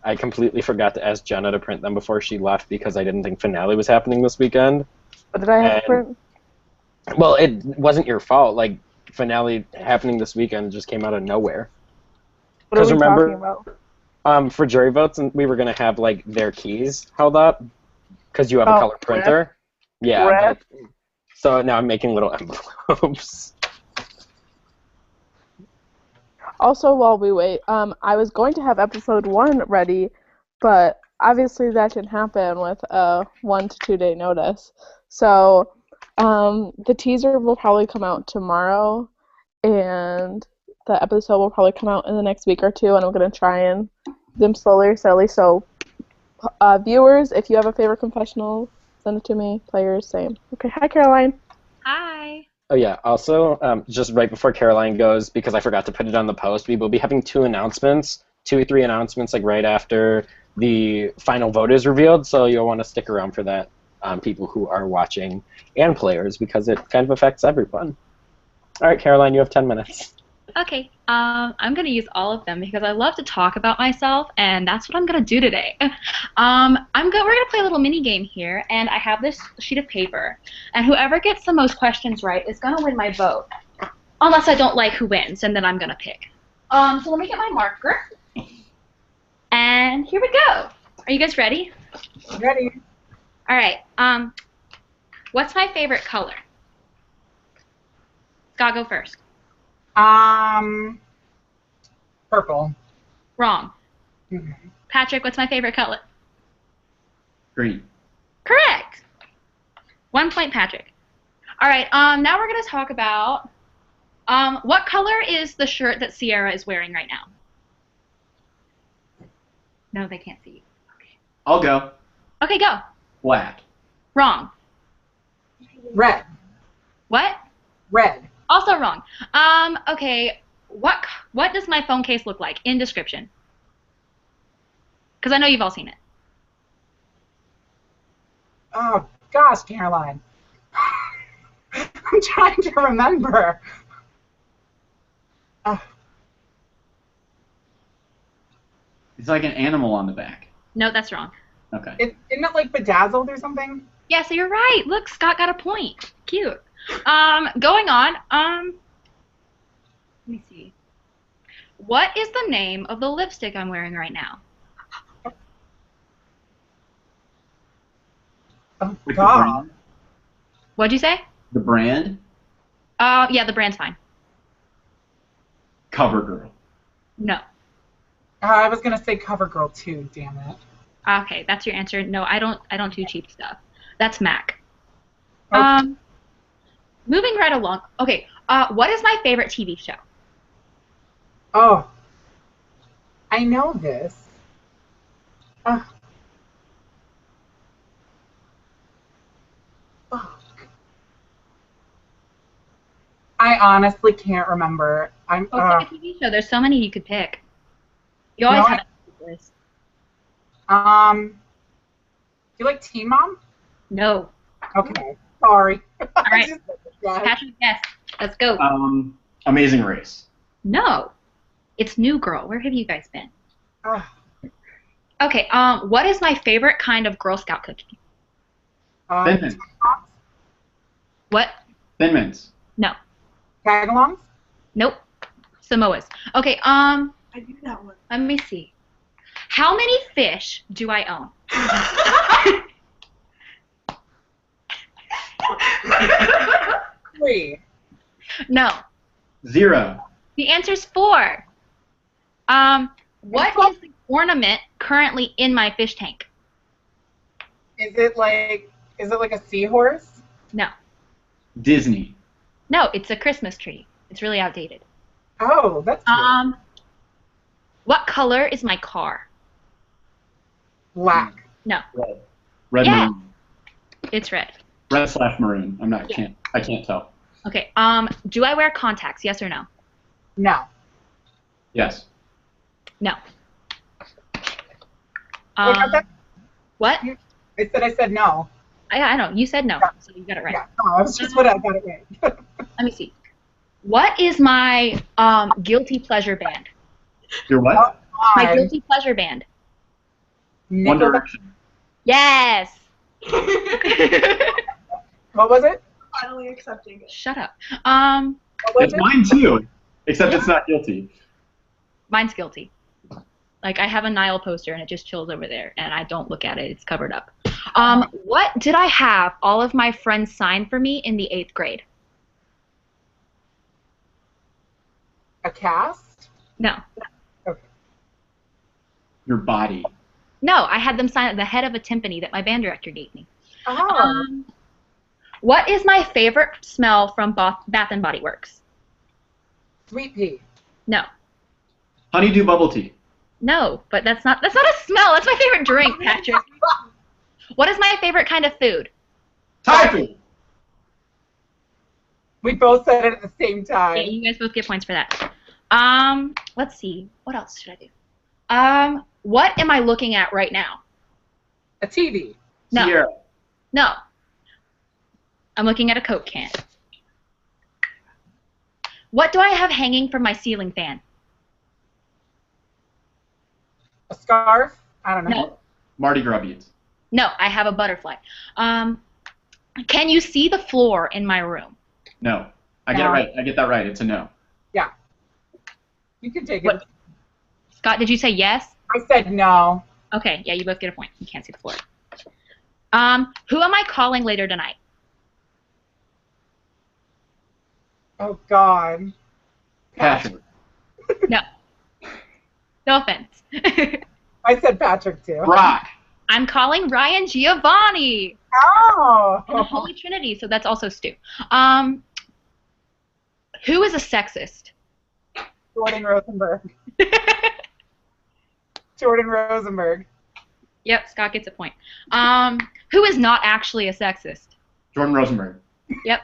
I completely forgot to ask Jenna to print them before she left because I didn't think finale was happening this weekend. What did I have to print? Well, it wasn't your fault. Like, finale happening this weekend just came out of nowhere. What are we remember, talking about? For jury votes, and we were going to have, like, their keys held up because you have a color printer. Yeah. But, so now I'm making little envelopes. Also, while we wait, I was going to have episode 1 ready, but obviously that didn't happen with a 1 to 2 day notice. So the teaser will probably come out tomorrow, and the episode will probably come out in the next week or two, and I'm going to try and do them slowly or steadily. So viewers, if you have a favorite confessional, send it to me. Players, same. Okay, hi Caroline. Hi. Oh yeah. Also, just right before Caroline goes, because I forgot to put it on the post, we will be having 2 or 3 announcements, like right after the final vote is revealed. So you'll want to stick around for that, people who are watching and players, because it kind of affects everyone. All right, Caroline, you have 10 minutes. Okay. I'm gonna use all of them because I love to talk about myself, and that's what I'm gonna do today. We're gonna play a little mini game here, and I have this sheet of paper, and whoever gets the most questions right is gonna win my vote, unless I don't like who wins, and then I'm gonna pick. So let me get my marker, and here we go. Are you guys ready? Ready? All right. What's my favorite color? Scott, go first. Purple. Wrong. Mhm. Patrick, what's my favorite color? Green. Correct. 1 point, Patrick. All right. Now we're gonna talk about what color is the shirt that Sierra is wearing right now? No, they can't see you. I'll go. Okay, go. Black. Wrong. Red. What? Red. Also wrong. Okay. What does my phone case look like? In description. Because I know you've all seen it. Oh, gosh, Caroline. I'm trying to remember. It's like an animal on the back. No, that's wrong. Okay. Isn't it like bedazzled or something? Yeah, so you're right. Look, Scott got a point. Cute. Going on. Let me see. What is the name of the lipstick I'm wearing right now? Oh, Like the God. brand? What'd you say? The brand? Yeah, the brand's fine. CoverGirl. No. I was going to say CoverGirl too, damn it. Okay, that's your answer. No, I don't do cheap stuff. That's MAC. Okay. Moving right along. Okay, what is my favorite TV show? Oh. I know this. Fuck. I honestly can't remember. Oh, pick a TV show. There's so many you could pick. You always No, have a list. do you like Teen Mom? No. Okay. Sorry. All right. Patrick, yes. Let's go. Amazing Race. No. It's New Girl. Where have you guys been? Ugh. Okay, what is my favorite kind of Girl Scout cookie? Thin Mints. What? Thin Mints. No. Tagalongs? Nope. Samoas. Okay, I knew that one. let me see. How many fish do I own? 3. No. 0. The answer's 4. What is the ornament currently in my fish tank? Is it like a seahorse? No. Disney. No, it's a Christmas tree. It's really outdated. Oh, that's cute. What color is my car? Black. No. Red. Red Yeah. maroon. It's red. Red/maroon. Yeah. I can't tell. Okay. Do I wear contacts? Yes or no? No. Yes. No. Wait, got that? What? I said no. I know. You said no, so you got it right. Yeah, no, I was just what I got it right. Let me see. What is my guilty pleasure band? Your what? My guilty pleasure band. One Nickelback. Direction. Yes. What was it? Finally accepting it. Shut up. What was It's it? mine too, except it's not guilty. Mine's guilty. Like, I have a Nile poster and it just chills over there, and I don't look at it. It's covered up. What did I have all of my friends sign for me in the 8th grade? A cast? No. Your body. No, I had them sign at the head of a timpani that my band director gave me. Oh. What is my favorite smell from Bath and Body Works? Sweet pea. No. Honeydew bubble tea. No, but that's not a smell. That's my favorite drink, Patrick. What is my favorite kind of food? Thai food. We both said it at the same Yeah, time. you guys both get points for that. Let's see. What else should I do? What am I looking at right now? A TV. No. Sierra. No. I'm looking at a Coke can. What do I have hanging from my ceiling fan? A scarf. I don't know. No. Mardi Gras beads. No, I have a butterfly. Can you see the floor in my room? No. I get it right. I get that right. It's a no. Yeah. You can take it. What? Scott, did you say yes? I said no. Okay, yeah, you both get a point. You can't see the floor. Who am I calling later tonight? Oh, God. Patrick. No. No offense. I said Patrick, too. Brock. I'm calling Ryan Giovanni. Oh. And the Holy Trinity, so that's also Stu. Who is a sexist? Jordan Rosenberg. Jordan Rosenberg. Yep, Scott gets a point. Who is not actually a sexist? Jordan Rosenberg. Yep.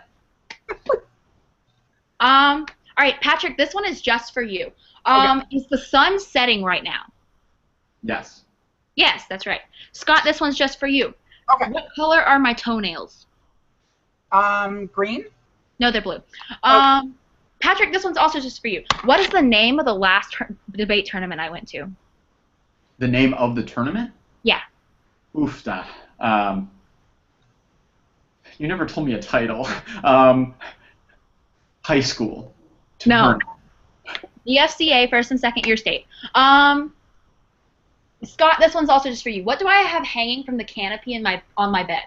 All right, Patrick, this one is just for you. Okay. Is the sun setting right now? Yes. Yes, that's right. Scott, this one's just for you. Okay. What color are my toenails? Green? No, they're blue. Okay. Patrick, this one's also just for you. What is the name of the last debate tournament I went to? The name of the tournament? Yeah. Oofda. You never told me a title. High school. No. Tournament. The FCA, first and second year state. Scott, this one's also just for you. What do I have hanging from the canopy on my bed?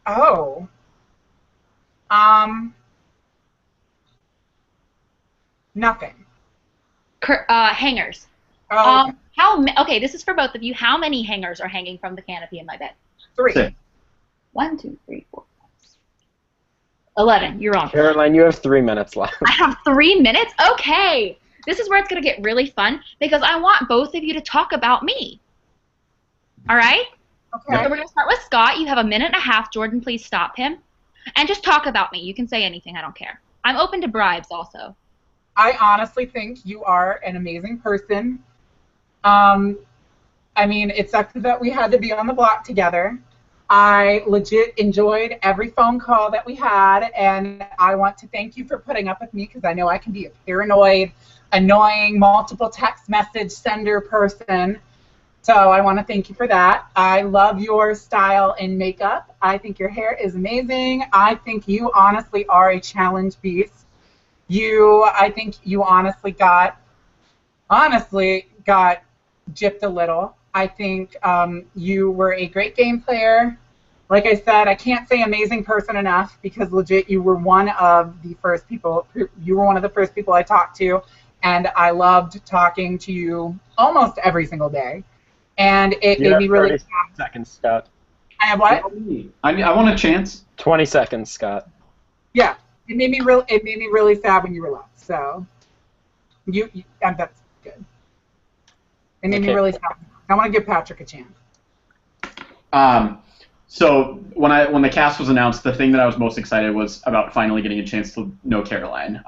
Oh. Nothing. Hangers. Oh, Okay, this is for both of you. How many hangers are hanging from the canopy in my bed? 3. Six. 1, 2, 3, 4, 5, 6. 11. You're wrong. Caroline, you have 3 minutes left. I have 3 minutes? Okay. This is where it's going to get really fun because I want both of you to talk about me. All right? Okay. So we're going to start with Scott. You have 1.5 minutes. Jordan, please stop him. And just talk about me. You can say anything. I don't care. I'm open to bribes also. I honestly think you are an amazing person. I mean, it sucks that we had to be on the block together. I legit enjoyed every phone call that we had, and I want to thank you for putting up with me because I know I can be a paranoid, annoying, multiple text message sender person. So I want to thank you for that. I love your style and makeup. I think your hair is amazing. I think you honestly are a challenge beast. I think you honestly got gypped a little. I think you were a great game player. Like I said, I can't say amazing person enough because legit you were one of the first people I talked to, and I loved talking to you almost every single day. And it You made have me really 30 seconds, Scott. I have what? I want a chance. 20 seconds, Scott. Yeah. It made me really sad when you were left. So that's good. It made me Okay. really sad. I want to give Patrick a chance. So when the cast was announced, the thing that I was most excited was about finally getting a chance to know Caroline.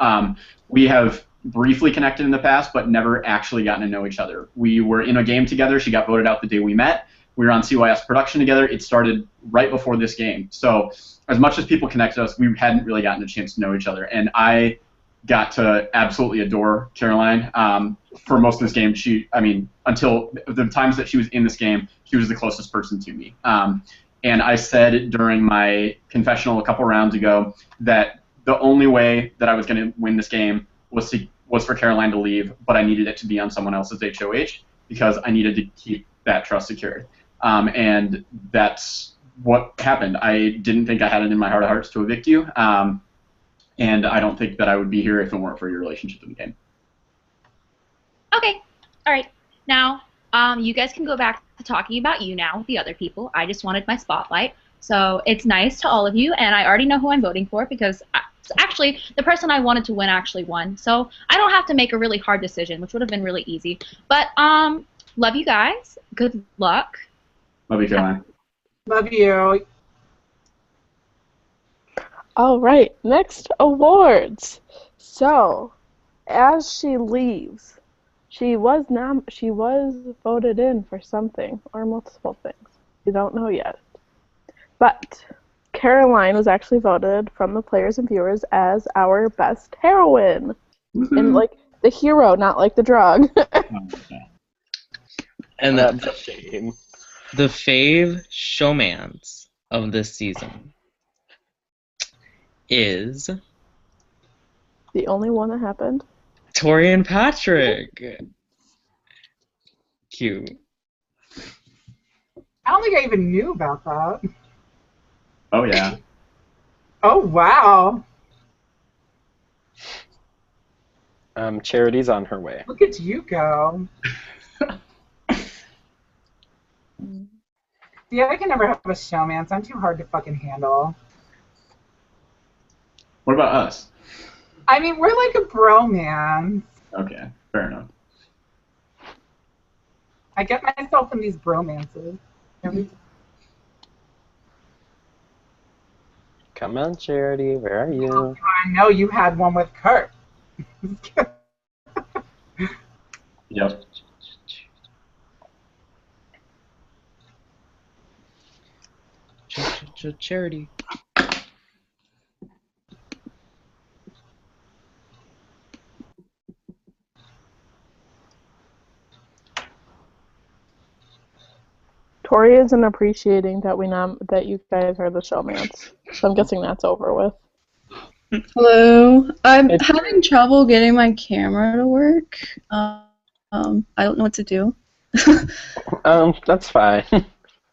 We have briefly connected in the past, but never actually gotten to know each other. We were in a game together. She got voted out the day we met. We were on CYS production together. It started right before this game. So as much as people connected us, we hadn't really gotten a chance to know each other. And I got to absolutely adore Caroline. For most of this game, until the times that she was in this game, she was the closest person to me. And I said during my confessional a couple rounds ago that the only way that I was going to win this game was for Caroline to leave, but I needed it to be on someone else's HOH because I needed to keep that trust secured. And that's what happened. I didn't think I had it in my heart of hearts to evict you, and I don't think that I would be here if it weren't for your relationship in the game. Okay. All right. Now, You guys can go back to talking about you now with the other people. I just wanted my spotlight. So it's nice to all of you, and I already know who I'm voting for because actually the person I wanted to win actually won. So I don't have to make a really hard decision, which would have been really easy. But love you guys. Good luck. Love you, Caroline. Love you. All right, next awards. So, as she leaves, she was voted in for something or multiple things. We don't know yet. But Caroline was actually voted from the players and viewers as our best heroine. And like the hero, not like the drug. And That's a shame. the fave showmance of this season is The only one that happened. Tori and Patrick. Cute. I don't think I even knew about that. Oh, yeah. Oh, wow. Charity's on her way. Look at you go. Yeah, I can never have a showmance. I'm too hard to fucking handle. What about us? I mean, we're like a bromance. Okay, fair enough. I get myself in these bromances. Come on, Charity. Where are you? I know you had one with Kurt. Yep. Charity. Tori isn't appreciating that that you guys are the showmance. So I'm guessing that's over with. Hello. I'm having trouble getting my camera to work. I don't know what to do. That's fine.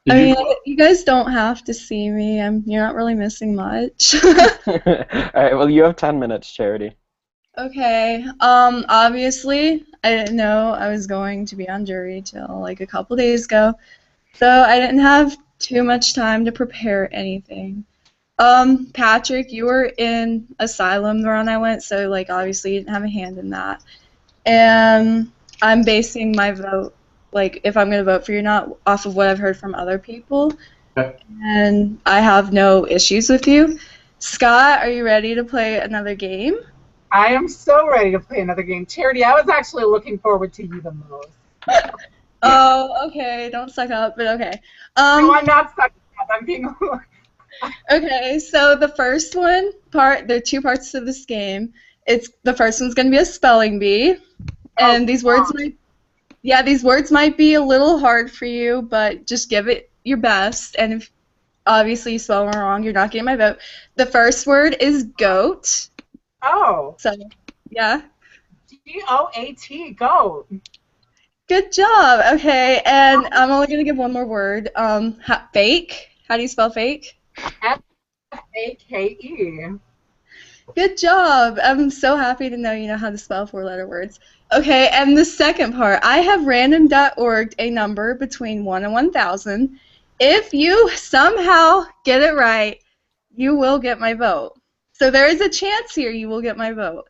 I mean, you guys don't have to see me. You're not really missing much. Alright, well, you have 10 minutes, Charity. Okay. Obviously, I didn't know I was going to be on jury till like a couple days ago, so I didn't have too much time to prepare anything. Patrick, you were in Asylum the run I went, so like obviously you didn't have a hand in that. And I'm basing my vote, like if I'm gonna vote for you or not, off of what I've heard from other people. Okay. And I have no issues with you. Scott, are you ready to play another game? I am so ready to play another game. Charity, I was actually looking forward to you the most. Oh, okay. Don't suck up, but okay. No, I'm not sucking up. I'm being... Okay, so the first there are two parts to this game. The first one's gonna be a spelling bee, and these words might be a little hard for you, but just give it your best. And if obviously you spell them wrong, you're not getting my vote. The first word is goat. Oh. So, yeah. G-O-A-T, goat. Good job. Okay, and I'm only gonna give one more word. Fake. How do you spell fake? F-A-K-E. Good job. I'm so happy to know you know how to spell four-letter words. Okay, and the second part, I have random.org a number between 1 and 1,000. If you somehow get it right, you will get my vote. So there is a chance here you will get my vote.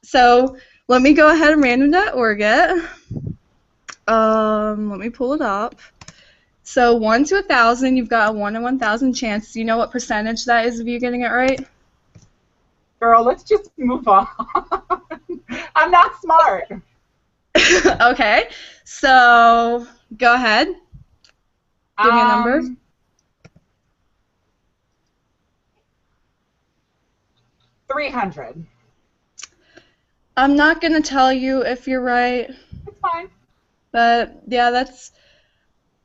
So let me go ahead and random.org it. Let me pull it up. So 1 to 1,000, you've got a 1 in 1,000 chance. Do you know what percentage that is of you getting it right? Girl, let's just move on. I'm not smart. Okay, so go ahead. Give me a number. 300. I'm not going to tell you if you're right. It's fine. But, yeah,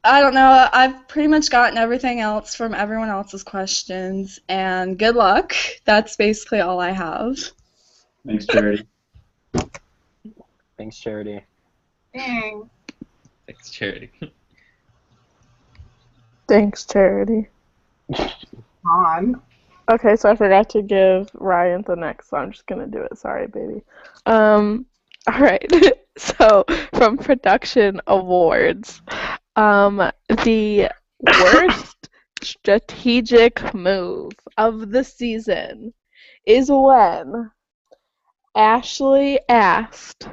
I don't know. I've pretty much gotten everything else from everyone else's questions, and good luck. That's basically all I have. Thanks, Charity. Thanks, Charity. Thanks. Thanks, Charity. Thanks, Charity. On. Okay, so I forgot to give Ryan the next, so I'm just gonna do it. Sorry, baby. All right. So, from production awards, the worst strategic move of the season is when Ashley asked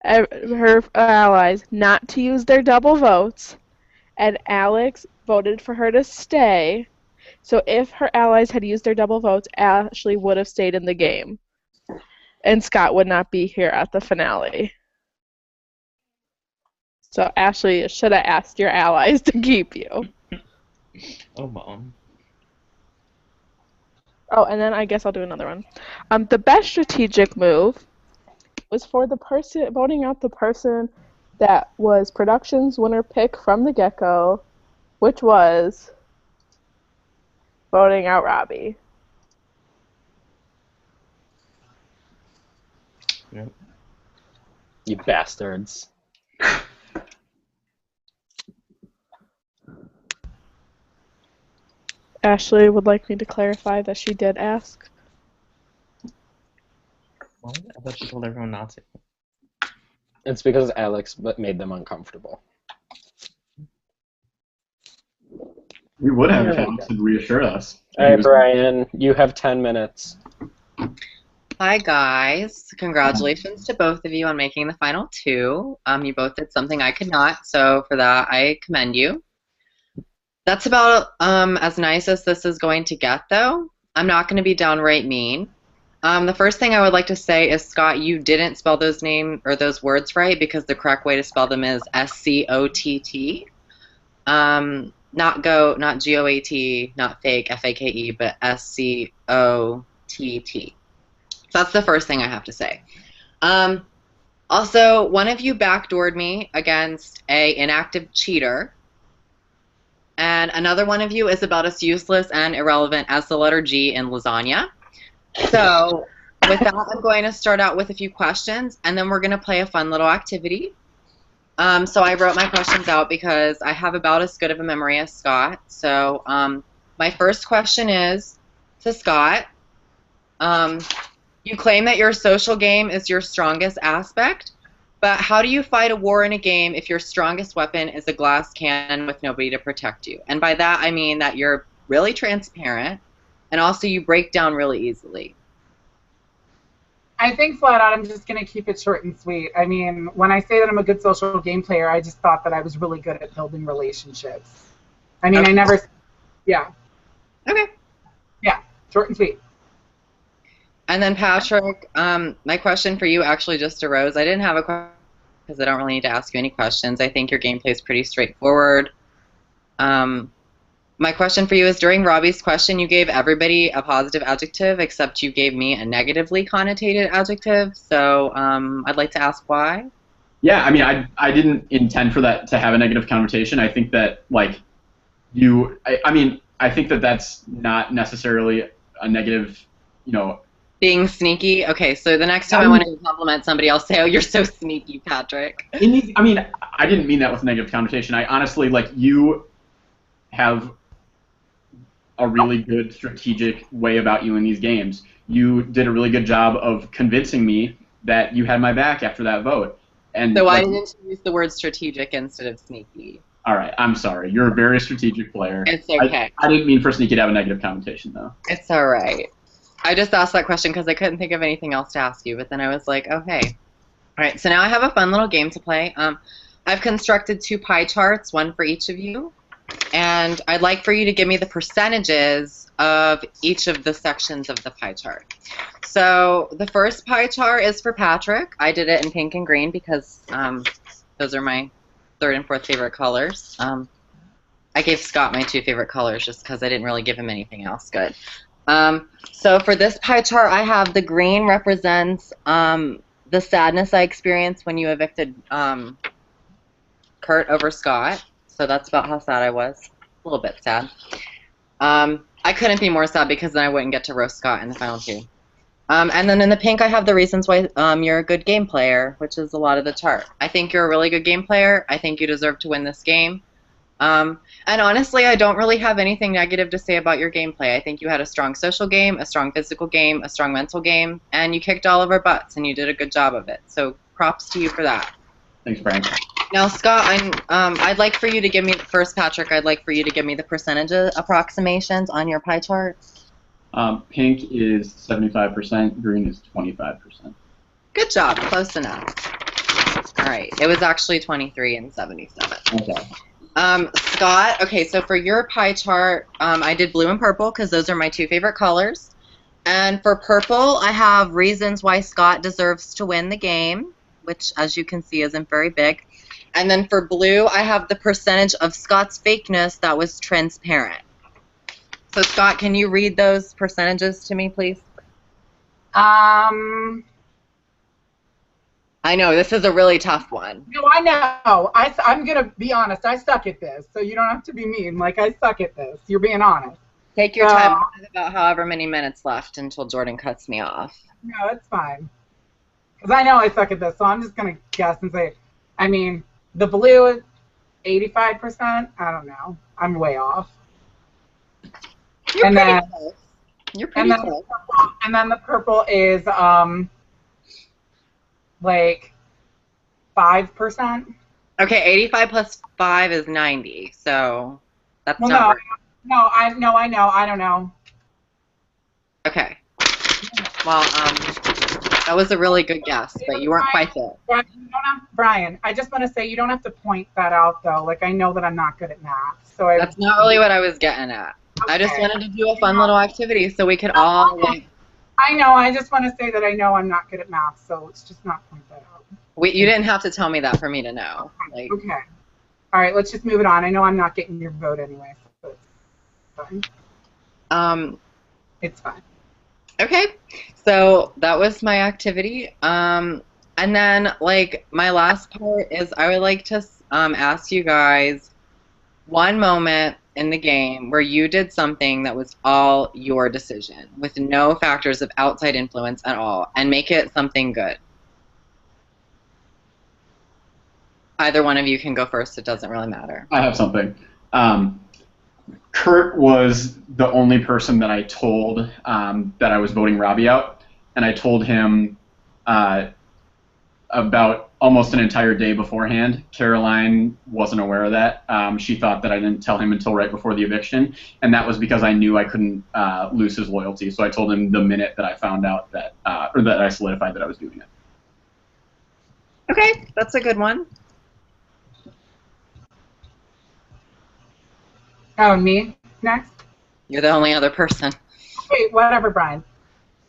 her allies not to use their double votes, and Alex voted for her to stay. So if her allies had used their double votes, Ashley would have stayed in the game, and Scott would not be here at the finale. So Ashley should have asked your allies to keep you. Oh, Mom. Oh, and then I guess I'll do another one. The best strategic move was for the person voting out the person that was production's winner pick from the get-go, which was voting out Robbie. Yep. You bastards. Ashley would like me to clarify that she did ask. What? I thought you told everyone not to. It's because Alex made them uncomfortable. We would have if Alex had reassured us. All right, Brian, you have 10 minutes. Hi, guys. Congratulations to both of you on making the final two. You both did something I could not, so for that, I commend you. That's about as nice as this is going to get, though. I'm not going to be downright mean. The first thing I would like to say is, Scott, you didn't spell those those words right, because the correct way to spell them is S-C-O-T-T. Not go, not G-O-A-T, not fake, F-A-K-E, but S-C-O-T-T. So that's the first thing I have to say. Also, one of you backdoored me against an inactive cheater. And another one of you is about as useless and irrelevant as the letter G in lasagna. So with that, I'm going to start out with a few questions, and then we're going to play a fun little activity. So I wrote my questions out because I have about as good of a memory as Scott. So my first question is to Scott. You claim that your social game is your strongest aspect, but how do you fight a war in a game if your strongest weapon is a glass cannon with nobody to protect you? And by that, I mean that you're really transparent, and also you break down really easily. I think flat out I'm just going to keep it short and sweet. I mean, when I say that I'm a good social game player, I just thought that I was really good at building relationships. I mean, Okay. I never, yeah. Okay. Yeah, short and sweet. And then Patrick, my question for you actually just arose. I didn't have a question because I don't really need to ask you any questions. I think your gameplay is pretty straightforward. My question for you is, during Robbie's question, you gave everybody a positive adjective except you gave me a negatively connotated adjective. So I'd like to ask why. Yeah, I mean, I didn't intend for that to have a negative connotation. I think that, like, I think that that's not necessarily a negative, you know. Being sneaky? Okay, so the next time I want to compliment somebody, I'll say, oh, you're so sneaky, Patrick. I mean, I didn't mean that with a negative connotation. I honestly, like, you have a really good strategic way about you in these games. You did a really good job of convincing me that you had my back after that vote. And So why didn't you use the word strategic instead of sneaky? All right, I'm sorry. You're a very strategic player. It's okay. I didn't mean for sneaky to have a negative connotation, though. It's all right. I just asked that question because I couldn't think of anything else to ask you, but then I was like, okay. All right, so now I have a fun little game to play. I've constructed 2 pie charts, one for each of you, and I'd like for you to give me the percentages of each of the sections of the pie chart. So the first pie chart is for Patrick. I did it in pink and green because those are my 3rd and 4th favorite colors. I gave Scott my 2 favorite colors just because I didn't really give him anything else good. So for this pie chart, I have the green represents the sadness I experienced when you evicted Kurt over Scott. So that's about how sad I was. A little bit sad. I couldn't be more sad because then I wouldn't get to roast Scott in the final 2. And then in the pink, I have the reasons why you're a good game player, which is a lot of the chart. I think you're a really good game player. I think you deserve to win this game. And honestly, I don't really have anything negative to say about your gameplay. I think you had a strong social game, a strong physical game, a strong mental game, and you kicked all of our butts, and you did a good job of it. So props to you for that. Thanks, Brian. Now, Scott, I'd like for you to give me first, Patrick. I'd like for you to give me the percentage approximations on your pie chart. Pink is 75%. Green is 25%. Good job. Close enough. All right. It was actually 23 and 77. Okay. Scott, okay, so for your pie chart, I did blue and purple because those are my two favorite colors. And for purple, I have reasons why Scott deserves to win the game, which, as you can see, isn't very big. And then for blue, I have the percentage of Scott's fakeness that was transparent. So, Scott, can you read those percentages to me, please? I know, this is a really tough one. No, I know. I'm going to be honest. I suck at this, so you don't have to be mean. Like, I suck at this. You're being honest. Take your time. I have about however many minutes left until Jordan cuts me off. No, it's fine. Because I know I suck at this, so I'm just going to guess and say, I mean, the blue is 85%. I don't know. I'm way off. You're pretty close. You're pretty close. And then the purple is, like, 5%. Okay, 85 plus 5 is 90, so that's well, not right. No, I know. I don't know. Okay. Well, that was a really good guess, but you weren't quite there. Brian, I just want to say you don't have to point that out, though. Like, I know that I'm not good at math, so that's not really what I was getting at. Okay. I just wanted to do a fun little activity so we could all. Like, I know. I just want to say that I know I'm not good at math, so let's just not point that out. You didn't have to tell me that for me to know. Like, okay. All right, let's just move it on. I know I'm not getting your vote anyway, so it's fine. It's fine. Okay, so that was my activity. And then, like, my last part is I would like to ask you guys one moment in the game where you did something that was all your decision with no factors of outside influence at all, and make it something good. Either one of you can go first. It doesn't really matter. I have something. Kurt was the only person that I told that I was voting Robbie out, and I told him about almost an entire day beforehand. Caroline wasn't aware of that. She thought that I didn't tell him until right before the eviction, and that was because I knew I couldn't lose his loyalty. So I told him the minute that I found out that, or that I solidified that I was doing it. Okay, that's a good one. Oh, me next? You're the only other person. Okay, whatever, Brian.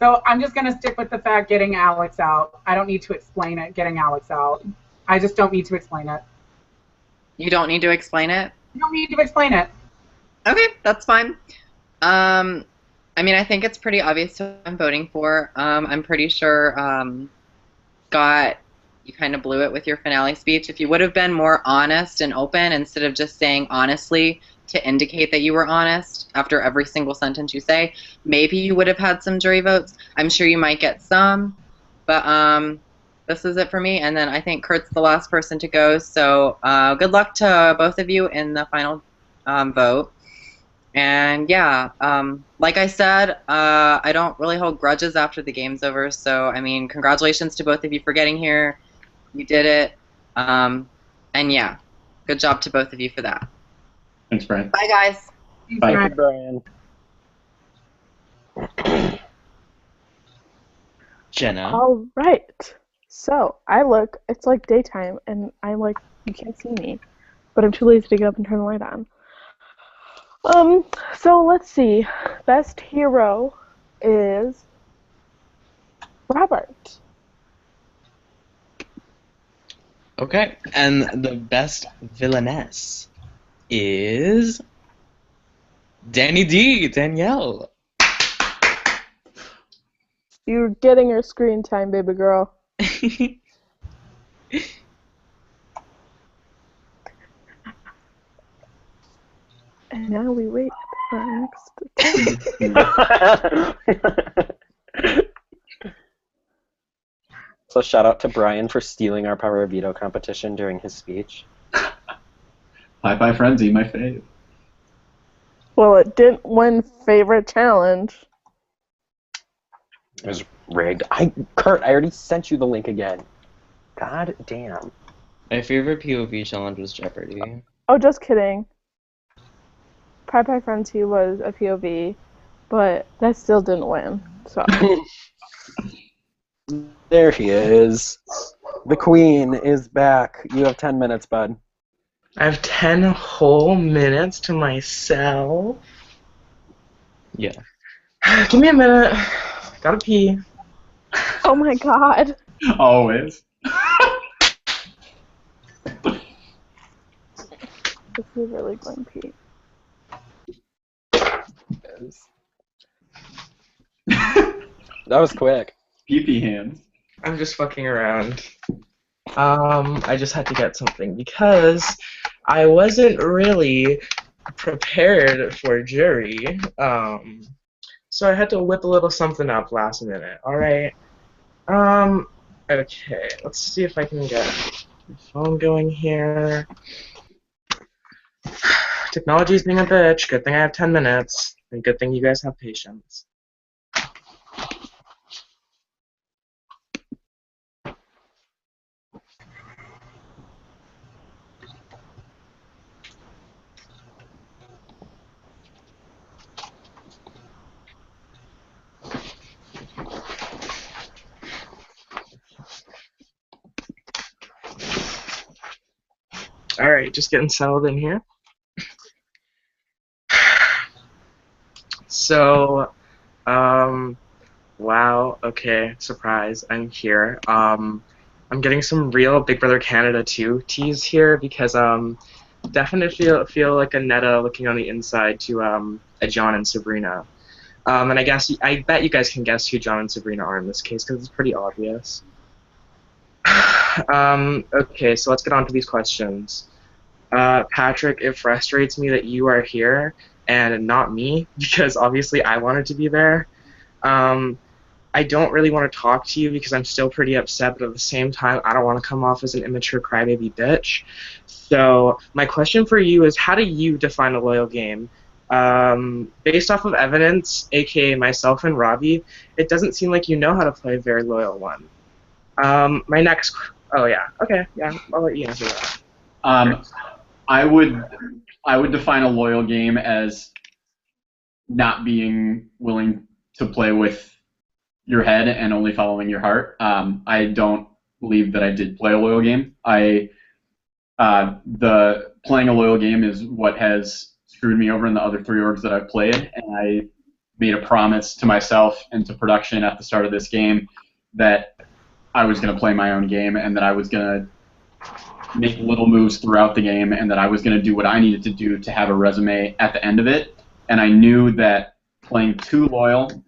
So I'm just going to stick with the fact getting Alex out. I don't need to explain it, getting Alex out. I just don't need to explain it. You don't need to explain it? You don't need to explain it. Okay, that's fine. I mean, I think it's pretty obvious who I'm voting for. I'm pretty sure, Scott, you kind of blew it with your finale speech. If you would have been more honest and open instead of just saying honestly to indicate that you were honest after every single sentence you say, maybe you would have had some jury votes. I'm sure you might get some, but this is it for me. And then I think Kurt's the last person to go, so good luck to both of you in the final vote. And yeah, like I said, I don't really hold grudges after the game's over, so I mean, congratulations to both of you for getting here. You did it. And yeah, good job to both of you for that. Thanks, Brian. Bye, guys. Bye. Brian. Jenna. All right. So it's like daytime, and I'm like, you can't see me, but I'm too lazy to get up and turn the light on. So let's see. Best hero is Robert. Okay, and the best villainess is Danielle. You're getting your screen time, baby girl. And now we wait for our next. So shout out to Brian for stealing our Power of Veto competition during his speech. Bye Frenzy, my fave. Well, it didn't win favorite challenge. It was rigged. Kurt, I already sent you the link again. God damn. My favorite POV challenge was Jeopardy. Oh, just kidding. Pie Frenzy was a POV, but that still didn't win. So. There he is. The queen is back. You have 10 minutes, bud. I have 10 whole minutes to myself. Yeah. Give me a minute. Gotta pee. Oh my god. Always. Is he really going to pee? That was quick. Pee-pee hands. I'm just fucking around. I just had to get something because I wasn't really prepared for jury. So I had to whip a little something up last minute. Alright. Okay, let's see if I can get the phone going here. Technology's being a bitch. Good thing I have 10 minutes. And good thing you guys have patience. Alright, just getting settled in here. So, wow, okay, surprise, I'm here. I'm getting some real Big Brother Canada 2 teas here because, definitely feel like a Netta looking on the inside to, a John and Sabrina. And I bet you guys can guess who John and Sabrina are in this case because it's pretty obvious. Okay, so let's get on to these questions. Patrick, it frustrates me that you are here and not me, because obviously I wanted to be there. I don't really want to talk to you because I'm still pretty upset, but at the same time, I don't want to come off as an immature crybaby bitch. So my question for you is, how do you define a loyal game? Based off of evidence, aka myself and Robbie, it doesn't seem like you know how to play a very loyal one. My next... Oh, yeah. Okay, yeah, I'll let you answer that. I would define a loyal game as not being willing to play with your head and only following your heart. I don't believe that I did play a loyal game. The playing a loyal game is what has screwed me over in the other 3 orgs that I've played, and I made a promise to myself and to production at the start of this game that I was going to play my own game and that I was going to make little moves throughout the game and that I was going to do what I needed to do to have a resume at the end of it. And I knew that playing too loyal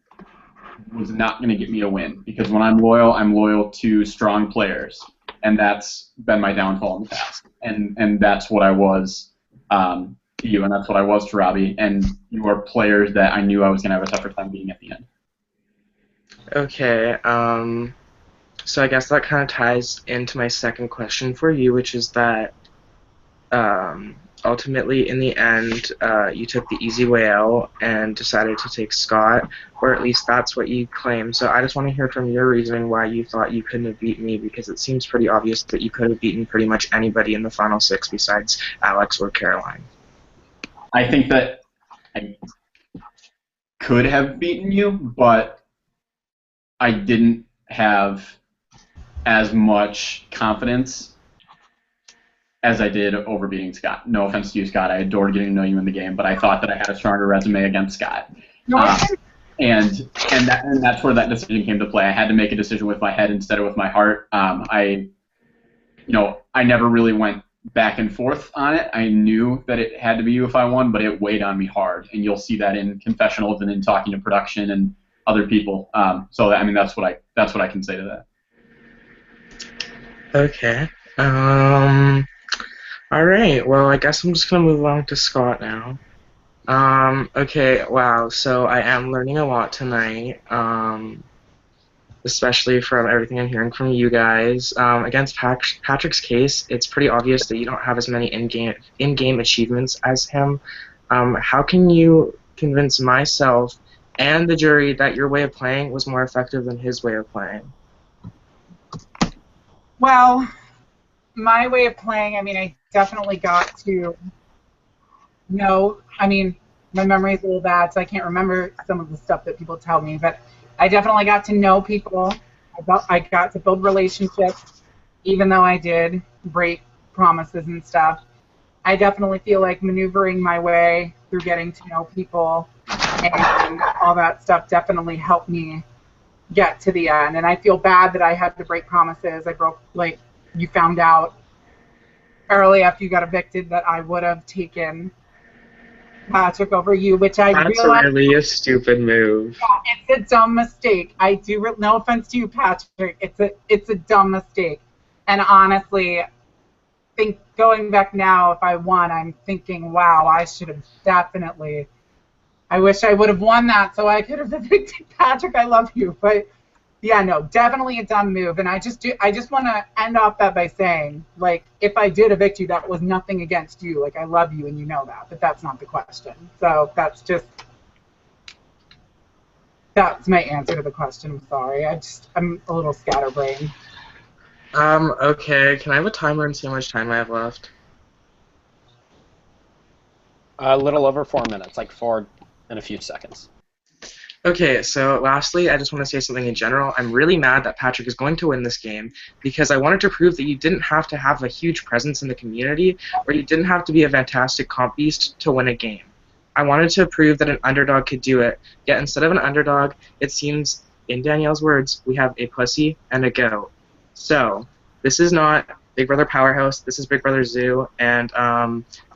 was not going to get me a win, because when I'm loyal to strong players, and that's been my downfall in the past. And that's what I was to you, and that's what I was to Robbie, and you are players that I knew I was going to have a tougher time beating at the end. Okay, so I guess that kind of ties into my second question for you, which is that ultimately, in the end, you took the easy way out and decided to take Scott, or at least that's what you claim. So I just want to hear from your reasoning why you thought you couldn't have beaten me, because it seems pretty obvious that you could have beaten pretty much anybody in the final 6 besides Alex or Caroline. I think that I could have beaten you, but I didn't have as much confidence as I did over beating Scott. No offense to you, Scott. I adored getting to know you in the game, but I thought that I had a stronger resume against Scott. And that's where that decision came to play. I had to make a decision with my head instead of with my heart. I never really went back and forth on it. I knew that it had to be you if I won, but it weighed on me hard, and you'll see that in confessionals and in talking to production and other people. So I mean, that's what I can say to that. Okay. Alright, well, I guess I'm just going to move on to Scott now. Okay, wow, so I am learning a lot tonight, especially from everything I'm hearing from you guys. Against Patrick's case, it's pretty obvious that you don't have as many in-game achievements as him. How can you convince myself and the jury that your way of playing was more effective than his way of playing? Well, my way of playing, I mean, I definitely got to know, I mean, my memory is a little bad, so I can't remember some of the stuff that people tell me, but I definitely got to know people. I got to build relationships, even though I did break promises and stuff. I definitely feel like maneuvering my way through getting to know people and all that stuff definitely helped me get to the end. And I feel bad that I had to break promises. I broke, like, you found out early after you got evicted that I would have taken Patrick over you, which I That's realized. really a stupid move. Yeah, it's a dumb mistake. I do. No offense to you, Patrick. It's a dumb mistake. And honestly, going back now, if I won, I'm thinking, wow, I should have definitely. I wish I would have won that so I could have evicted Patrick. I love you, but yeah, no, definitely a dumb move. And I just want to end off that by saying, like, if I did evict you, that was nothing against you. Like, I love you and you know that, but that's not the question. So that's my answer to the question. I'm sorry. I'm a little scatterbrained. Okay, can I have a timer and see how much time I have left? A little over 4 minutes, like 4 and a few seconds. Okay, so lastly, I just want to say something in general. I'm really mad that Patrick is going to win this game because I wanted to prove that you didn't have to have a huge presence in the community or you didn't have to be a fantastic comp beast to win a game. I wanted to prove that an underdog could do it, yet instead of an underdog, it seems, in Danielle's words, we have a pussy and a goat. So, this is not Big Brother Powerhouse, this is Big Brother Zoo, and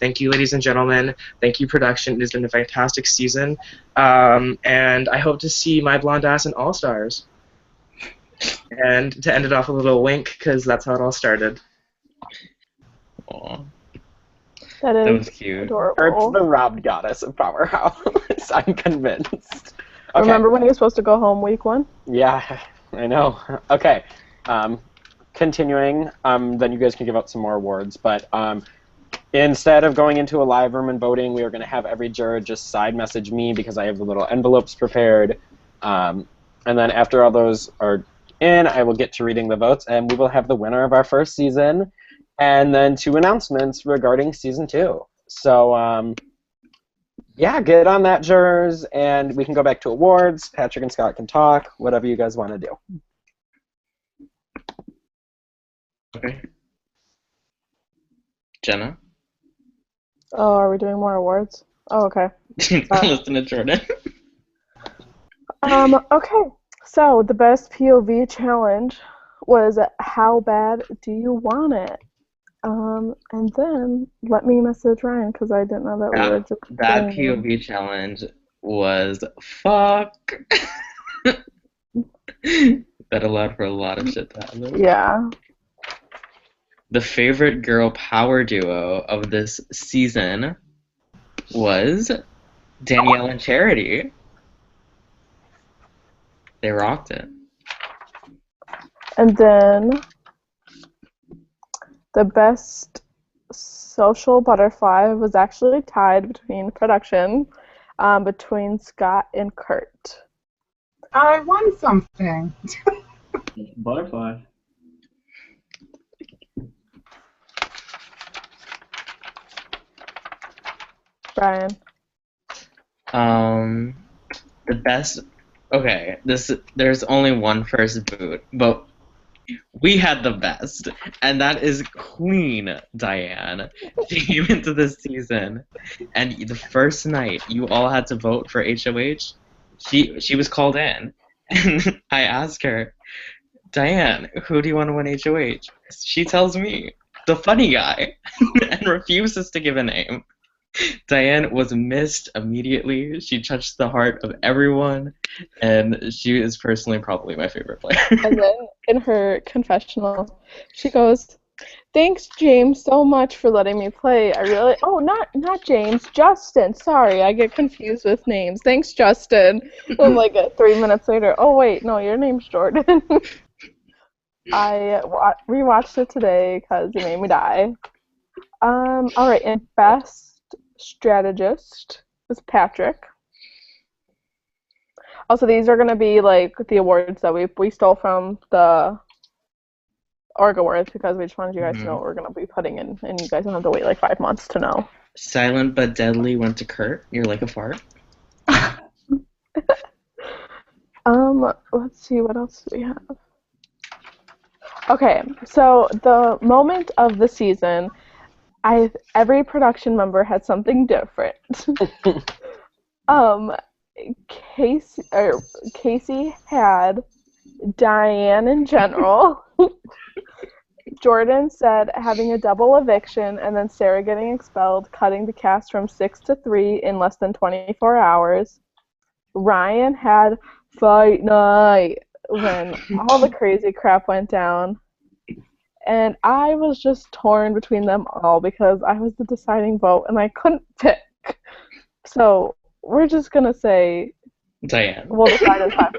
thank you, ladies and gentlemen. Thank you, production. It has been a fantastic season, and I hope to see my blonde ass in All Stars. And to end it off, a little wink, because that's how it all started. Aww. That is That was cute. adorable. Ert's the robbed goddess of Powerhouse. I'm convinced. Okay. Remember when he was supposed to go home week 1? Yeah, I know. Okay. Continuing, then you guys can give out some more awards, but instead of going into a live room and voting, we are going to have every juror just side message me because I have the little envelopes prepared. And then after all those are in, I will get to reading the votes, and we will have the winner of our first season, and then 2 announcements regarding season 2. So, yeah, get on that, jurors, and we can go back to awards. Patrick and Scott can talk, whatever you guys want to do. Okay. Jenna? Oh, are we doing more awards? Oh, okay. Listen to Jordan. Okay. So the best POV challenge was how bad do you want it? And then let me message Ryan because I didn't know that we were just That doing POV challenge was fuck. That allowed for a lot of shit to happen. Yeah. The favorite girl power duo of this season was Danielle and Charity. They rocked it. And then the best social butterfly was actually tied between production, between Scott and Kurt. I won something. Butterfly. Brian. The best. Okay, there's only one first boot, but we had the best, and that is Queen Diane. She came into this season, and the first night you all had to vote for HOH. She was called in, and I asked her, Diane, who do you want to win HOH? She tells me, the funny guy, and refuses to give a name. Diane was missed immediately. She touched the heart of everyone, and she is personally probably my favorite player. And then in her confessional, she goes, "Thanks, James, so much for letting me play. Not James, Justin. Sorry, I get confused with names. Thanks, Justin." And like 3 minutes later, oh wait, no, your name's Jordan. I rewatched it today because it made me die. All right, and best strategist was Patrick. Also, these are gonna be like the awards that we stole from the org awards because we just wanted you guys to know what we're going to be putting in, and you guys don't have to wait like 5 months to know. Silent but Deadly went to Kurt. You're like a fart. Let's see, what else do we have? Okay, so the moment of the season, every production member had something different. Casey had Diane in general. Jordan said having a double eviction and then Sarah getting expelled, cutting the cast from 6 to 3 in less than 24 hours. Ryan had fight night when all the crazy crap went down. And I was just torn between them all because I was the deciding vote and I couldn't pick. So we're just going to say Diane. We'll decide in 5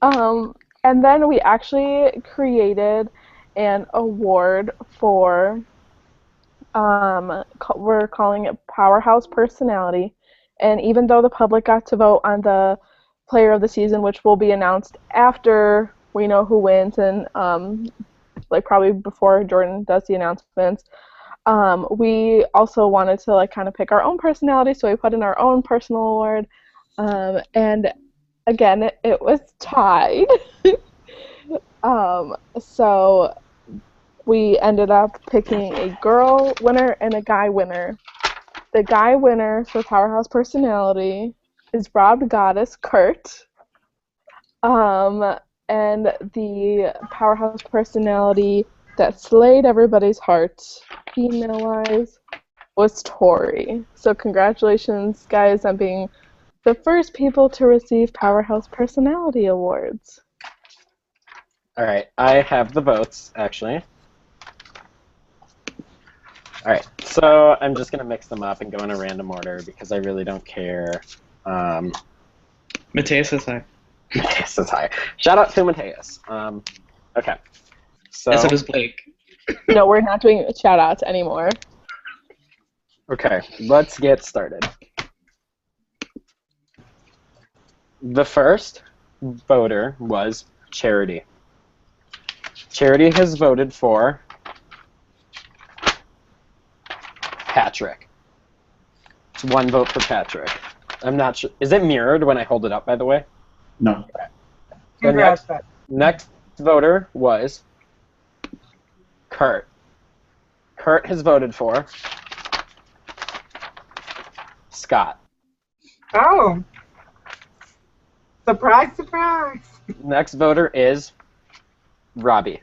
months. And then we actually created an award for, we're calling it Powerhouse Personality. And even though the public got to vote on the player of the season, which will be announced after we know who wins and like probably before Jordan does the announcements, we also wanted to like kind of pick our own personality, so we put in our own personal award. And again, it was tied. So we ended up picking a girl winner and a guy winner. The guy winner for Powerhouse Personality is Rob Goddess Kurt. And the Powerhouse Personality that slayed everybody's hearts, female-wise, was Tori. So congratulations, guys, on being the first people to receive Powerhouse Personality Awards. All right, I have the votes, actually. All right, so I'm just going to mix them up and go in a random order because I really don't care. Mateus says hi. Mateus says hi. Shout out to Mateus. Okay. So does Blake. No, we're not doing shout-outs anymore. Okay, let's get started. The first voter was Charity. Charity has voted for Patrick. It's 1 vote for Patrick. I'm not sure. Is it mirrored when I hold it up, by the way? No. The next voter was Kurt. Kurt has voted for Scott. Oh. Surprise, surprise. Next voter is Robbie.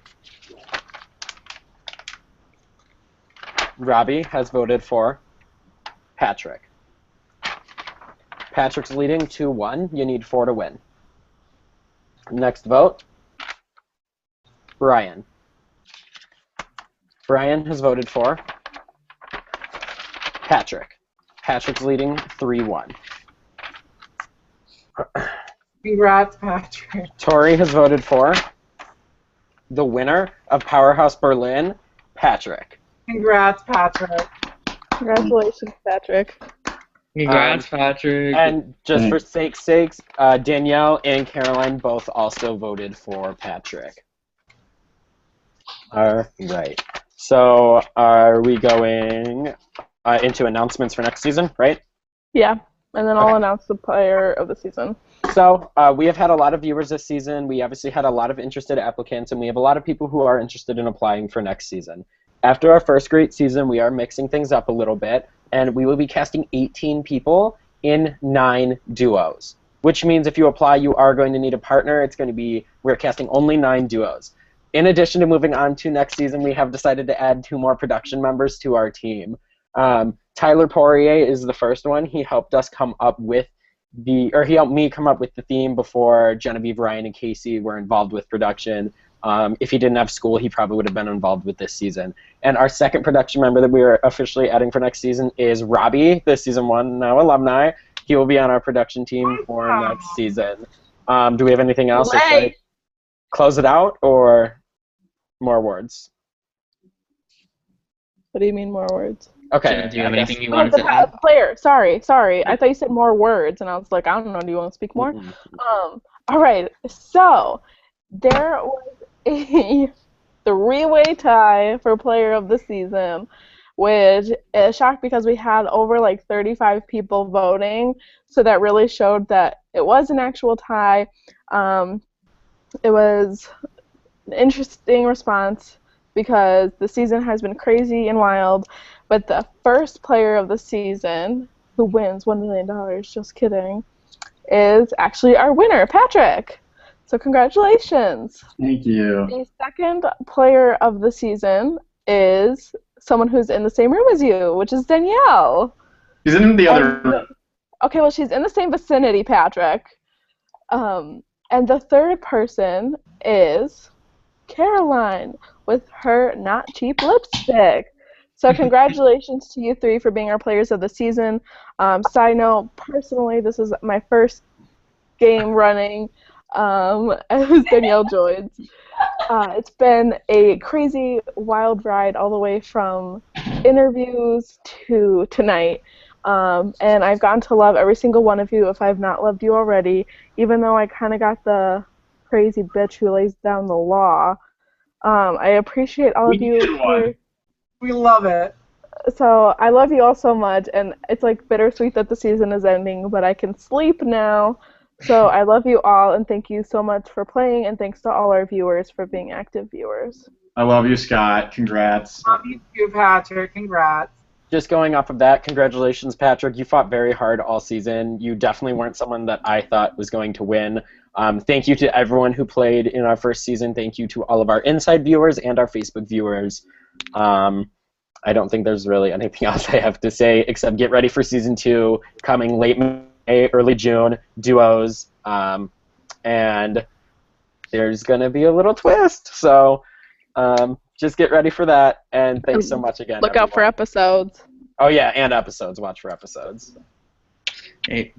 Robbie has voted for Patrick. Patrick's leading 2-1. You need 4 to win. Next vote, Brian. Brian has voted for Patrick. Patrick's leading 3-1. Congrats, Patrick. Tori has voted for the winner of Powerhouse Berlin, Patrick. Congrats, Patrick. Congratulations, Patrick. Congrats, Patrick. And just for sake's sake, Danielle and Caroline both also voted for Patrick. All right. So are we going into announcements for next season, right? Yeah, and then I'll announce the player of the season. So we have had a lot of viewers this season. We obviously had a lot of interested applicants, and we have a lot of people who are interested in applying for next season. After our first great season, we are mixing things up a little bit, and we will be casting 18 people in 9 duos, which means if you apply, you are going to need a partner. It's going to be, we're casting only 9 duos. In addition to moving on to next season, we have decided to add 2 more production members to our team. Tyler Poirier is the first one. He helped us come up with he helped me come up with the theme before Genevieve, Ryan, and Casey were involved with production. If he didn't have school, he probably would have been involved with this season. And our second production member that we are officially adding for next season is Robbie, the Season 1 now alumni. He will be on our production team for next season. Do we have anything else? Or should I close it out, or more words? What do you mean more words? Okay. Do you have anything you wanted to add? Player, sorry. I thought you said more words, and I was like, I don't know, do you want to speak more? All right, so there was a three-way tie for player of the season, which is shocked because we had over like 35 people voting, so that really showed that it was an actual tie. It was an interesting response because the season has been crazy and wild, but the first player of the season who wins $1 million, just kidding, is actually our winner, Patrick. So congratulations. Thank you. The second player of the season is someone who's in the same room as you, which is Danielle. He's in the other room. Okay, well, she's in the same vicinity, Patrick. And the third person is Caroline with her not cheap lipstick. So congratulations to you three for being our players of the season. Side note, personally, this is my first game running as Danielle joins. It's been a crazy, wild ride all the way from interviews to tonight. And I've gotten to love every single one of you if I've not loved you already, even though I kind of got the crazy bitch who lays down the law. I appreciate all of you. We love it. So I love you all so much, and it's like bittersweet that the season is ending, but I can sleep now. So I love you all, and thank you so much for playing, and thanks to all our viewers for being active viewers. I love you, Scott. Congrats. Love you too, Patrick. Congrats. Just going off of that, congratulations, Patrick. You fought very hard all season. You definitely weren't someone that I thought was going to win. Thank you to everyone who played in our first season. Thank you to all of our inside viewers and our Facebook viewers. I don't think there's really anything else I have to say except get ready for Season 2, coming late May, early June, duos, and there's going to be a little twist. So just get ready for that, and thanks so much again. Look out for episodes. Oh, yeah, and episodes. Watch for episodes. Hey.